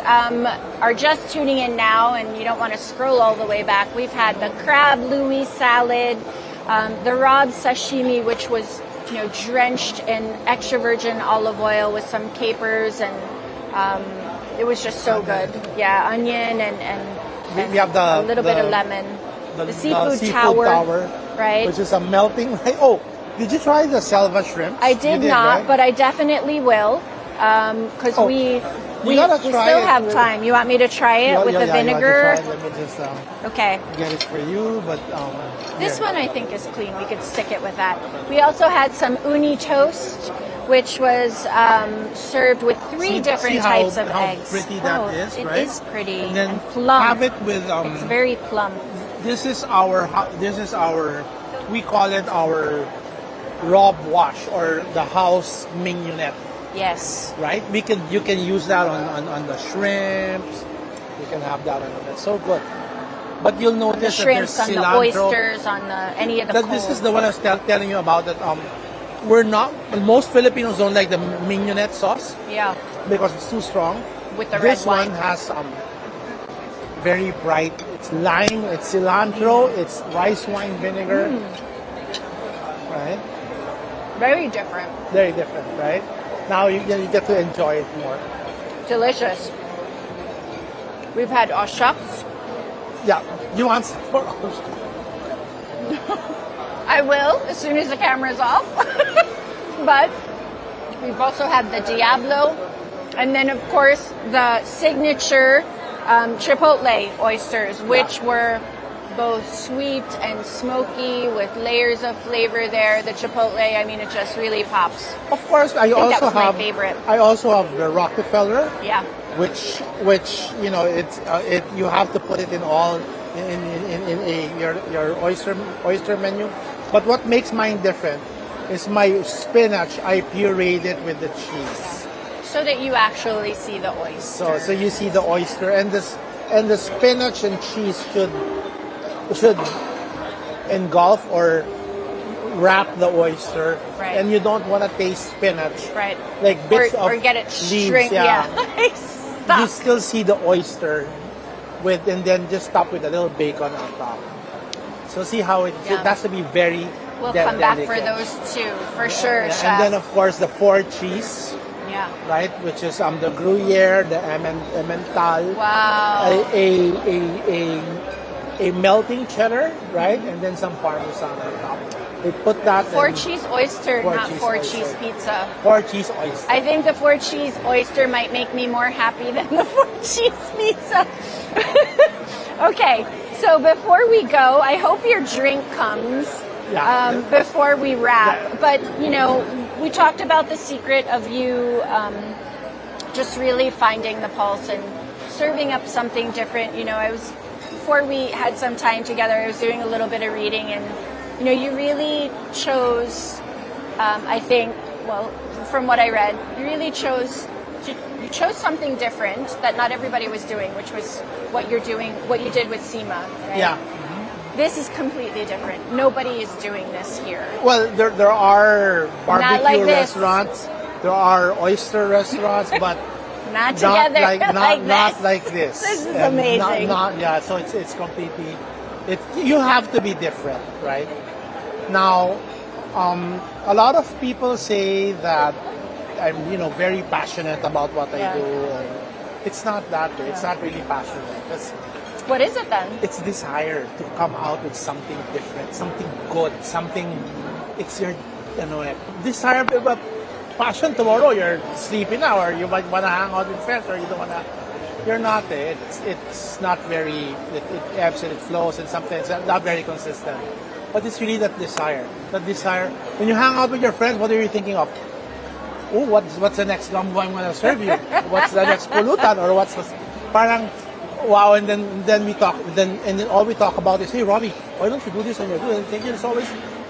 are just tuning in now and you don't want to scroll all the way back, we've had the crab Louie salad, the Rob's sashimi, which was drenched in extra virgin olive oil with some capers, and it was just so good. Yeah, onion and we have a little bit of lemon. The seafood tower, right? Which is a melting. Oh, Did you try the selva shrimp? I did not, right? But I definitely will. Because we still have time. You want me to try it with the vinegar? Let me just okay. Get it for you. But this one I think is clean. We could stick it with that. We also had some uni toast, which was served with three different types of eggs. How pretty that is, right? It is pretty and then plump. Have it with it's very plump. This is our we call it our Rob wash or the house mignonette. Yes. Right? You can use that on the shrimps. You can have that on it. It's so good. But you'll notice the shrimps, that there's on cilantro. The oysters, on any of the that this is the one I was telling you about that we're not most Filipinos don't like the mignonette sauce. Yeah. Because it's too strong. With the this red wine. one has very bright. It's lime, it's cilantro, it's rice wine vinegar. Right? Very different. Very different, right? Now you get to enjoy it more. Delicious. We've had oshups. Yeah. You want some more? I will, as soon as the camera's off. But we've also had the Diablo. And then, of course, the signature chipotle oysters, which were both sweet and smoky with layers of flavor there. The chipotle, I mean, it just really pops. Of course, I think also that was have my favorite. I also have the Rockefeller. Yeah. Which you have to put it in all in your oyster menu. But what makes mine different is my spinach. I pureed it with the cheese. So that you actually see the oyster. So you see the oyster and the spinach and cheese should engulf or wrap the oyster, right. And you don't want to taste spinach, right? Like bits or of get it leaves, shrink. Yeah. You still see the oyster and then just top with a little bacon on top. So see how it has to be very. We'll come back for those two for sure, Chef. And then of course the 4 cheese. Yeah. Right, which is the Gruyere, the Emmental. Wow. A melting cheddar, right, and then some Parmesan on top. They put that. 4 cheese oyster, not 4 cheese pizza. 4 cheese oyster. I think the 4 cheese oyster might make me more happy than the 4 cheese pizza. Okay, so before we go, I hope your drink comes. Before we wrap. Yeah. But, we talked about the secret of you just really finding the pulse and serving up something different. Before we had some time together, I was doing a little bit of reading and, you really chose, I think, well, from what I read, you chose something different that not everybody was doing, which was what you did with Sima, right? Yeah. This is completely different. Nobody is doing this here. Well, there are barbecue restaurants, there are oyster restaurants, but not together not like this. This is amazing. So it's completely. You have to be different, right? Now, a lot of people say that I'm very passionate about what I do. And it's not that way. It's not really passionate. What is it then? It's desire to come out with something different, something good, something. It's your, desire. But passion tomorrow, you're sleepy now, or you might want to hang out with friends, or you don't want to. You're not. It's not very. It ebbs and it flows, and sometimes it's not very consistent. But it's really that desire. That desire. When you hang out with your friends, what are you thinking of? Oh, what's the next gumbo I'm going to serve you? What's the next pulutan, or what's the parang. Wow, and then we talk. Then all we talk about is, hey, Robby, why don't you do this on your do? And it's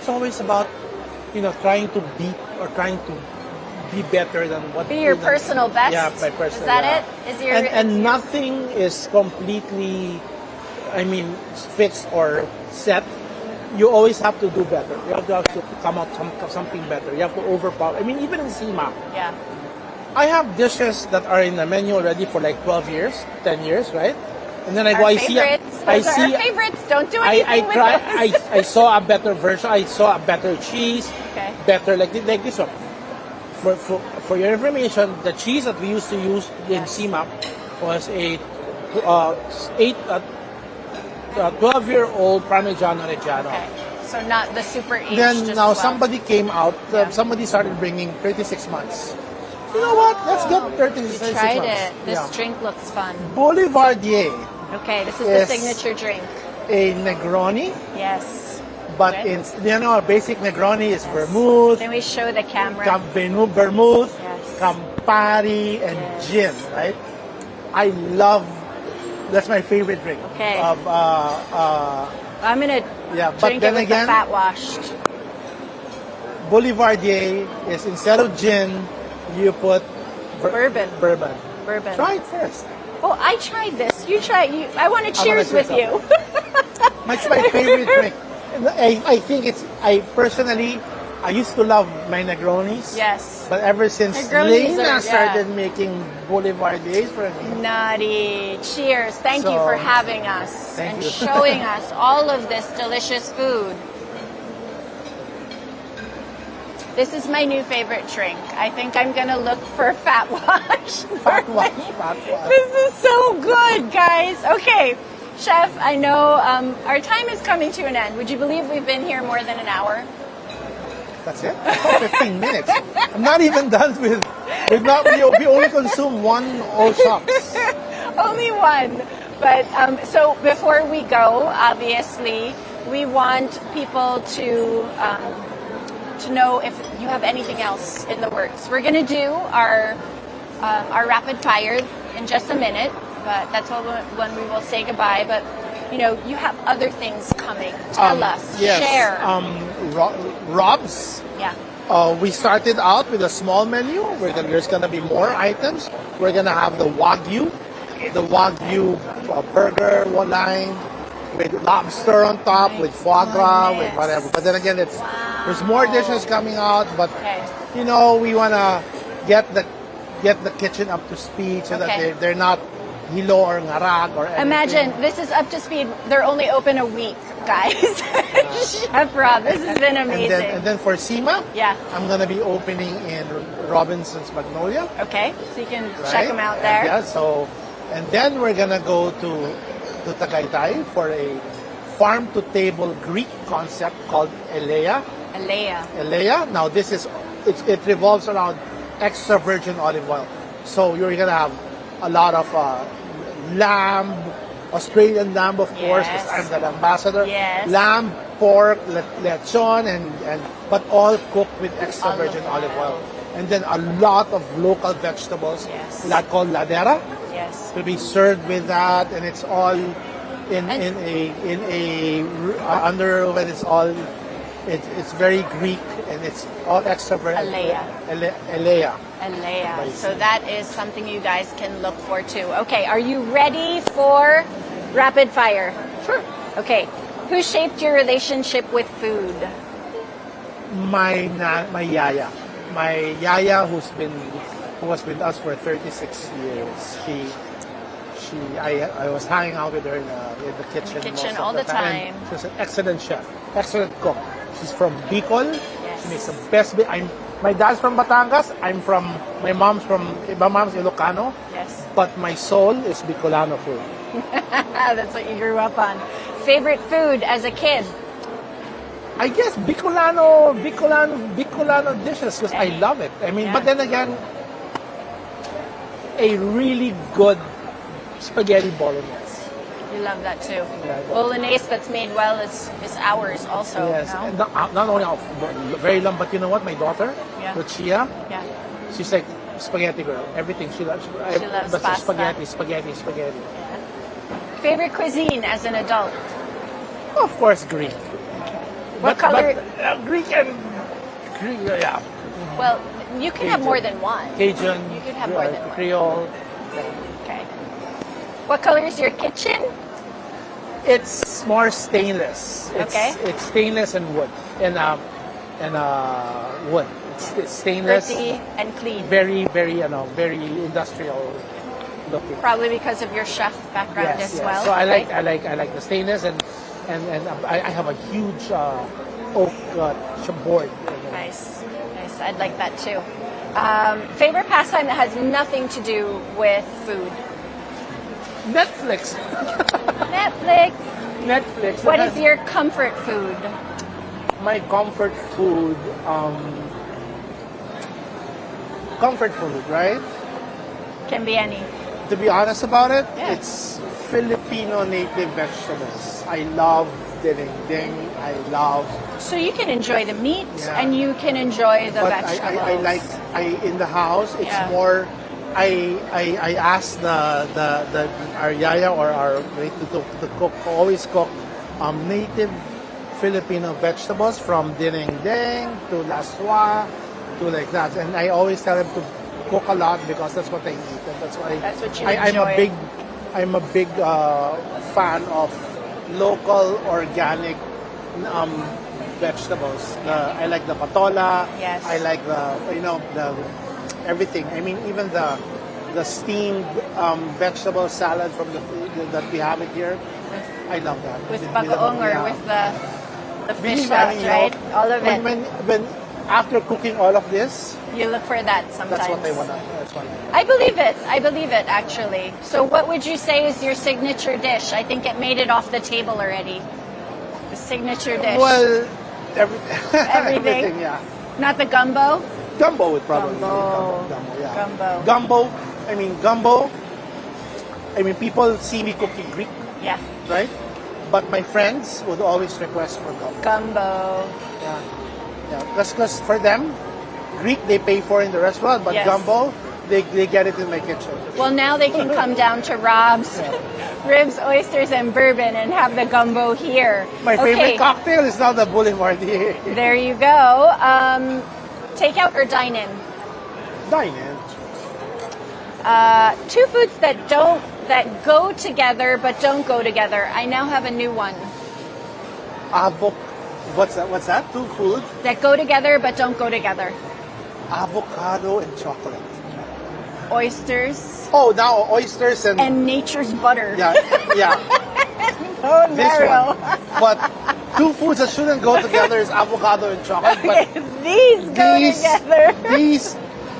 always about, trying to beat or trying to be better than what. Be your personal best. Yeah, my personal. Is that it? Is your and nothing is completely, fixed or set. You always have to do better. You have to come out something better. You have to overpower. Even in Sima. Yeah. I have dishes that are in the menu already for like 12 years, 10 years, right? And then I our go, favorites. Those are our favorites. Don't do anything with those. I saw a better version. I saw a better cheese. Okay. Better like this one. For your information, the cheese that we used to use in Sima was a 12-year-old Parmigiano Reggiano. Okay. So not the super aged. Then as now well. somebody came out. Somebody started bringing 36 months. You know what? Let's get 36 You tried months. it. This drink looks fun. Boulevardier. Okay, this is the signature drink. A Negroni. Yes. But a basic Negroni is vermouth. Can we show the camera? Vermouth, yes. Campari, and gin, right? I love, that's my favorite drink. Okay. I'm going to but drink then it with again, the fat washed. Boulevardier is instead of gin, you put Bourbon. Bourbon. Try it first. Oh, I tried this. You try. I want to cheers with you. It's my favorite drink. I think I personally used to love my Negronis. Yes. But ever since Lena started making Boulevardiers for me. Naughty. Cheers. Thank you for having us and showing us all of this delicious food. This is my new favorite drink. I think I'm going to look for Fat Wash. Fat Wash. This is so good, guys. Okay, Chef, I know our time is coming to an end. Would you believe we've been here more than an hour? That's it? 15 minutes. I'm not even done with we only consume one all shops. Only one. But so before we go, obviously, we want people to know if you have anything else in the works. We're going to do our rapid fire in just a minute, but that's when we will say goodbye. But you have other things coming. Tell us. Yes. Share. Rob's. Yeah. We started out with a small menu. There's going to be more items. We're going to have the Wagyu burger, one line, with lobster on top, with foie gras, with whatever. But then again, there's more dishes coming out. But we want to get the kitchen up to speed so that they're not hilo or ngarag or anything. Imagine this is up to speed. They're only open a week, guys. Chef Rob, this has been amazing. And then for Sima, I'm gonna be opening in Robinson's Magnolia. Okay, so you can check them out there. And then we're gonna go to Tagaytay for a farm-to-table Greek concept called Elea. Now it revolves around extra virgin olive oil. So you're gonna have a lot of lamb, Australian lamb, of course, because I'm the ambassador. Yes. Lamb, pork, lechon, but all cooked with extra virgin olive oil. And then a lot of local vegetables, called ladera. Yes. To be served with that, and it's all it's very Greek, and it's all extra virgin. Elea. So that is something you guys can look forward to. Okay, are you ready for rapid fire? Sure. Okay, who shaped your relationship with food? My yaya. My yaya, who was with us for 36 years. I was hanging out with her in the kitchen all the time. She's an excellent chef, excellent cook. She's from Bicol. Yes. She makes the best. My dad's from Batangas. My mom's Ilocano. Yes. But my soul is Bicolano food. That's what you grew up on. Favorite food as a kid? I guess Bicolano dishes because I love it. But then again, a really good spaghetti bolognese. You love that too. Bolognese that's made well is ours also. Yes, and not only very long, but you know what? My daughter, Lucia, she's like spaghetti girl. Everything she loves. She loves pasta. Spaghetti. Yeah. Favorite cuisine as an adult? Of course, Greek. What color? Greek, yeah. Well, you can have more than one. Cajun. You can have more than one. Creole. Okay. What color is your kitchen? It's more stainless. It's stainless and wood. And wood. It's stainless. Pretty and clean. Very, very industrial looking. Probably because of your chef background as well. So I like the stainless and I have a huge oak board. Nice. I'd like that too. Favorite pastime that has nothing to do with food? Netflix. What is your comfort food? my comfort food, right? Can be any. To be honest about it, Yeah. it's Filipino native vegetables. I love ding. I love. So you can enjoy the meat Yeah. and you can enjoy the But vegetables. I like in the house. It's Yeah. more. I ask our yaya or our to cook, always cook native Filipino vegetables from ding to laswa to like that, and I always tell them to cook a lot because that's what I eat, and that's why That's what you I'm enjoy. I'm a big fan of local organic vegetables. I like the patola. Yes. I like the everything. I mean, even the steamed vegetable salad from that we have it here. I love that. With bagoong or yeah. with the fish Really, sauce, right? All of it. When after cooking all of this, You look for that sometimes. that's what I want. That's what. I believe it, actually. So what would you say is your signature dish? I think it made it off the table already. The signature dish. Well, Everything? yeah. Not the gumbo? Gumbo would probably Gumbo. be yeah. Gumbo. Gumbo. I mean, people see me cooking Greek, Yeah. right? But my friends would always request for gumbo. Gumbo. Yeah. Because for them, Greek they pay for in the restaurant, but Yes. gumbo they get it in my kitchen. Well, now they can come down to Rob's Ribs, Oysters, and Bourbon and have the gumbo here. My favorite cocktail is now the Boulevardier. There you go. Takeout or dine-in? Dine-in. Two foods that go together but don't go together. I now have a new one. What's that? Two foods? That go together but don't go together. Avocado and chocolate. Oysters. Oh, now oysters and nature's butter. yeah. Bone This marrow. one. But two foods that shouldn't go together is avocado and chocolate. But These go together.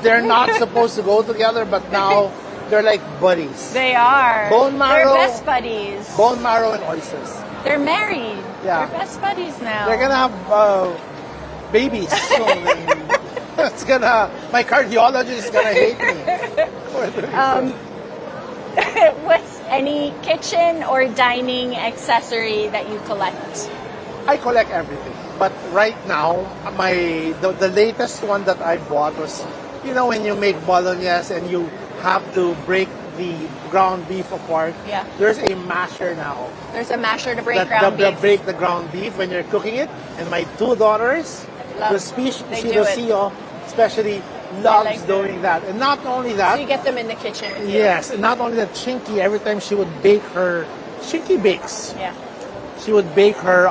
They're not supposed to go together, but now they're like buddies. They are. Bone marrow. They're best buddies. Bone marrow and oysters. They're married. Yeah. They're best buddies now. They're gonna have babies soon. My cardiologist is gonna hate me. What's any kitchen or dining accessory that you collect? I collect everything, but right now the latest one that I bought was, when you make bolognese and you have to break the ground beef apart. Yeah. There's a masher now. There's a masher to break that ground beef. break the ground beef when you're cooking it. And my two daughters, Love- they do it. especially loves like doing that. And not only that, So you get them in the kitchen with you. yes, and not only that, Chinky, every time she would bake Chinky bakes. Yeah. She would bake her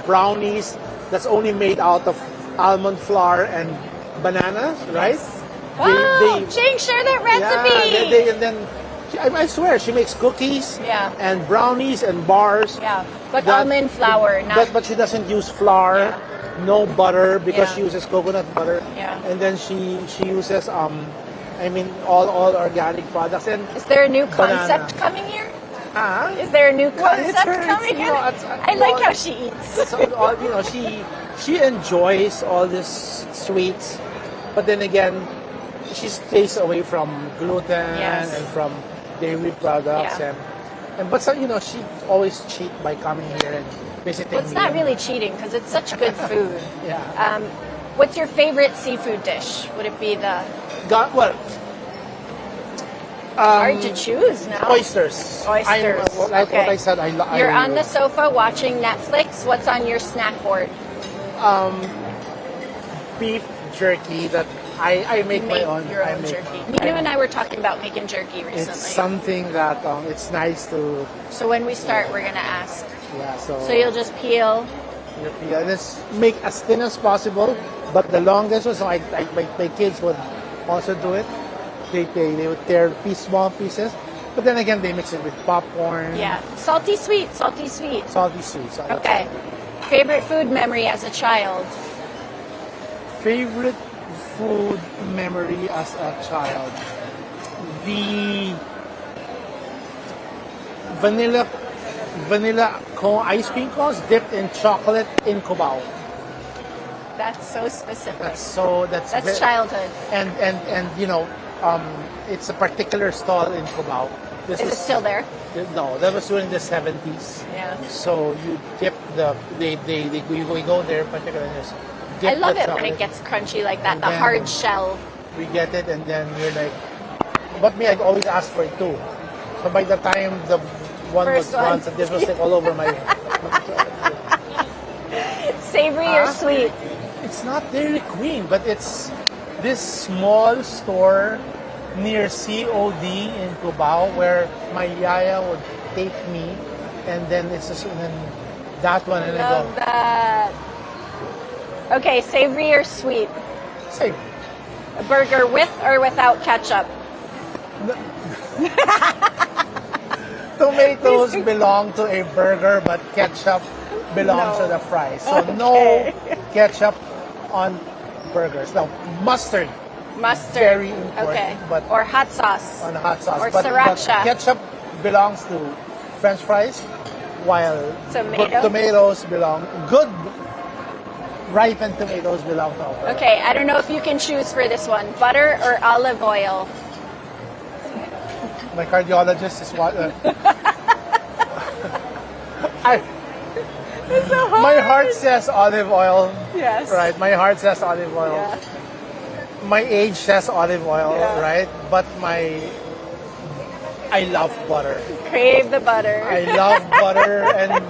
brownies that's only made out of almond flour and bananas, right? Wow, Jane, share that recipe. Yeah, and then I swear she makes cookies and brownies and bars. Yeah, but almond flour, not. But she doesn't use flour, no butter because she uses coconut butter. Yeah. And then she uses all organic products. And Is there a new concept banana. coming here? Ah, Is there a new concept it's coming you know, in? it's- I like how she eats. So, she enjoys all these sweets, but then again, she stays away from gluten Yes. and from dairy products Yeah. but she always cheat by coming here and visiting Well, it's me. not really cheating because it's such good food. Yeah. What's your favorite seafood dish? Would it be the hard to choose now? Oysters. Oysters. Like Okay. what I said, You're on the sofa watching Netflix. What's on your snack board? beef jerky that I make my own. Your I own make jerky. my own. Nino and I were talking about making jerky recently. It's something that it's nice to So when we start, we're gonna ask. So you'll just peel. Let's make as thin as possible, but the longest was my kids would also do it. They would tear small pieces, but then again they mix it with popcorn. Yeah, salty sweet, salty sweet. Salty sweet. Okay. Favorite food memory as a child? Favorite food memory as a child? The vanilla cone, ice cream cones dipped in chocolate in Cubao. That's so specific. That's childhood. And you know, it's a particular stall in Cubao. Is it still there? No, that was during the 70s. Yeah. So you dip we go there particularly. I love it when it gets crunchy like that, the hard shell. We get it and then we're like, but me, I'd always ask for it too. So by the time the one was gone, so this was like all over my... Savory or sweet? It's not Dairy Queen, but it's this small store near COD in Cubao where my yaya would take me, and then it's just and then that one and I love that. Okay, savory or sweet? Savory. A burger with or without ketchup? Tomatoes belong to a burger, but ketchup belongs to the fries. So no ketchup on burgers. Now mustard. Mustard. Very important. Okay. But or hot sauce. On hot sauce. Or but sriracha. Ketchup belongs to French fries, while tomatoes belong. Good ripened tomatoes belong to our fries. Okay, I don't know if you can choose for this one. Butter or olive oil? My cardiologist is what. My heart says olive oil. Yes. Right. My heart says olive oil. Yeah. My age says olive oil, right? But I love butter. Crave the butter. I love butter, and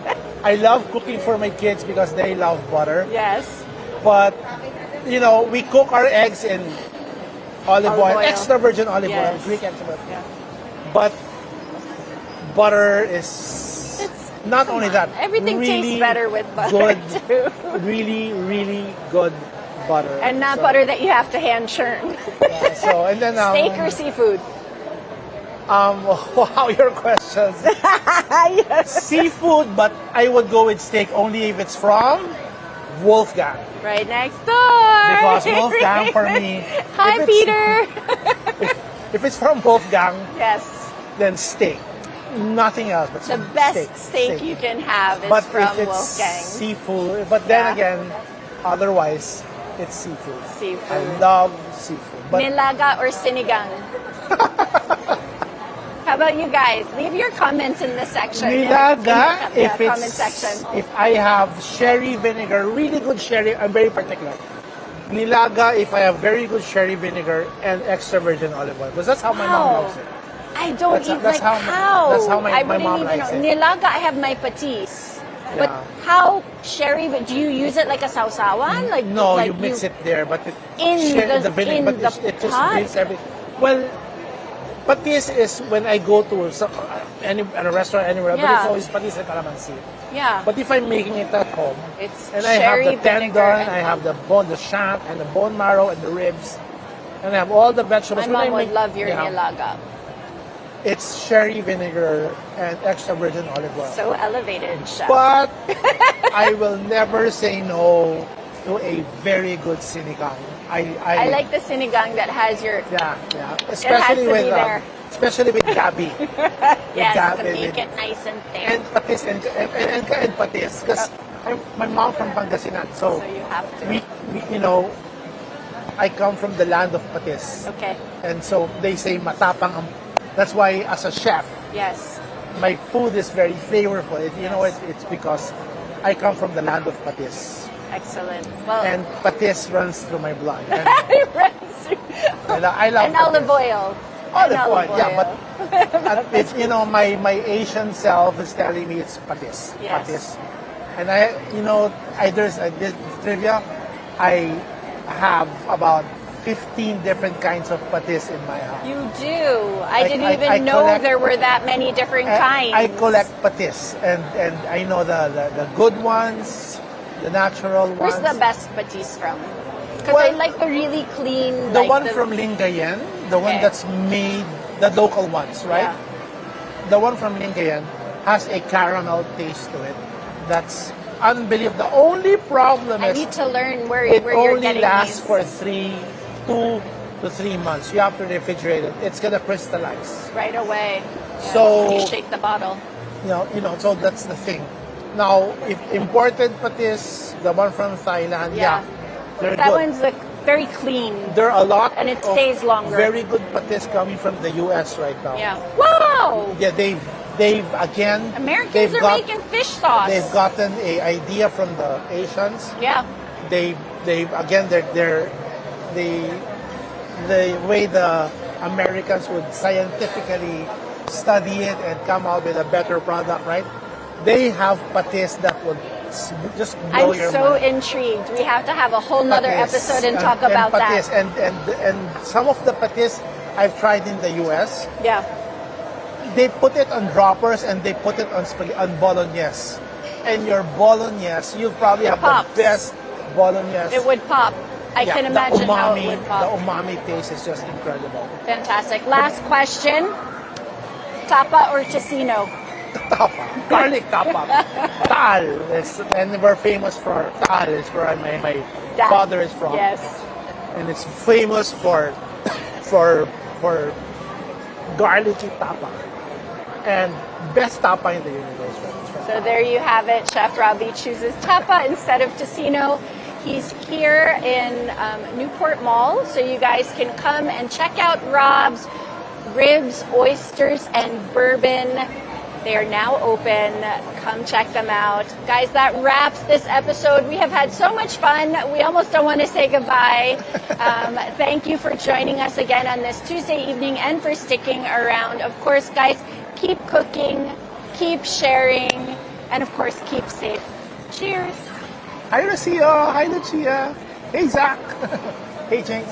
I love cooking for my kids because they love butter. Yes. But, you know, we cook our eggs in olive oil, extra virgin olive oil, Greek extra virgin. Yeah. But butter is not only that. Everything really tastes better with butter too. Really, really good butter. And not butter that you have to hand churn. Yeah, and then steak or seafood? Wow, your questions. Yes. Seafood, but I would go with steak only if it's from Wolfgang. Right next door. Because Wolfgang for me. Hi, Peter. If it's from Wolfgang, yes, then steak. Nothing else but the best steak you can have is but from if it's Wolfgang. Seafood, but then again, otherwise, it's seafood. Seafood. I love seafood. But Nilaga or sinigang? How about you guys? Leave your comments in the section. Nilaga, comment section. If I have sherry vinegar, really good sherry, I'm very particular. Nilaga, if I have very good sherry vinegar and extra virgin olive oil, because that's how my mom loves it. I don't eat that's how. That's how my mom likes it. Nilaga, I have my patis. But how sherry? But do you use it like a sausawan? Like no, like you mix it there, but it in the vinegar, but it just brings everything. Well, patis is when I go to a restaurant anywhere, but it's always patis and calamansi. Yeah. But if I'm making it at home, it's and I have the tendon, I have the bone, the shank, and the bone marrow, and the ribs, and I have all the vegetables. My mom would love your nilaga. It's sherry vinegar and extra virgin olive oil. So elevated, chef. But I will never say no to a very good sinigang. I like the sinigang that has your especially with gabi. Yes, to make it nice and thick. And patis and patis because my mom from Pangasinan, so you have to. We I come from the land of patis. Okay. And so they say matapang ang. That's why as a chef, yes, my food is very flavorful. It's because I come from the land of patis. Excellent. Well, and patis runs through my blood. And it runs through. I love and olive oil. Olive oil, yeah. But it's my Asian self is telling me it's patis. Yes. Patis. And there's trivia. I have about 15 different kinds of patis in my house. You do. I didn't even know there were that many different kinds. I collect patis, and I know the good ones, the natural ones. Where's the best patis from? Because I like the really clean. The one from Lingayen, the one that's made, the local ones, right? Yeah. The one from Lingayen has a caramel taste to it. That's unbelievable. The only problem is I need to learn where you're getting these. It only lasts for 2 to 3 months. You have to refrigerate it. It's gonna crystallize right away. Yeah. So you shake the bottle. So that's the thing. Now, if imported patis, the one from Thailand, they're that good. one's very clean. There are a lot and it stays longer. Very good patis coming from the U.S. right now. Yeah. Wow. Yeah, they've again. Americans are making fish sauce. They've gotten an idea from the Asians. Yeah. They've again they're the way the Americans would scientifically study it and come out with a better product, right? They have patis that would just blow your mind. I'm so intrigued. We have to have a whole nother episode and talk about patis. that. And some of the patis I've tried in the U.S. Yeah. They put it on droppers and they put it on bolognese. And your bolognese, you probably have the best bolognese. It would pop. I can imagine how it would pop. The umami taste is just incredible. Fantastic. Last question. Tapa or Tocino? Tapa. Garlic tapa. Tal. And we're famous for Tal. It's where my father is from. Yes. And it's famous for garlicky tapa. And best tapa in the universe. So there you have it. Chef Robby chooses tapa instead of Tocino. He's here in Newport Mall, so you guys can come and check out Rob's ribs, oysters, and bourbon. They are now open. Come check them out. Guys, that wraps this episode. We have had so much fun. We almost don't want to say goodbye. Thank you for joining us again on this Tuesday evening and for sticking around. Of course, guys, keep cooking, keep sharing, and of course, keep safe. Cheers. Hi, Lucia. Hi, Lucia. Hey, Zach. Hey, James.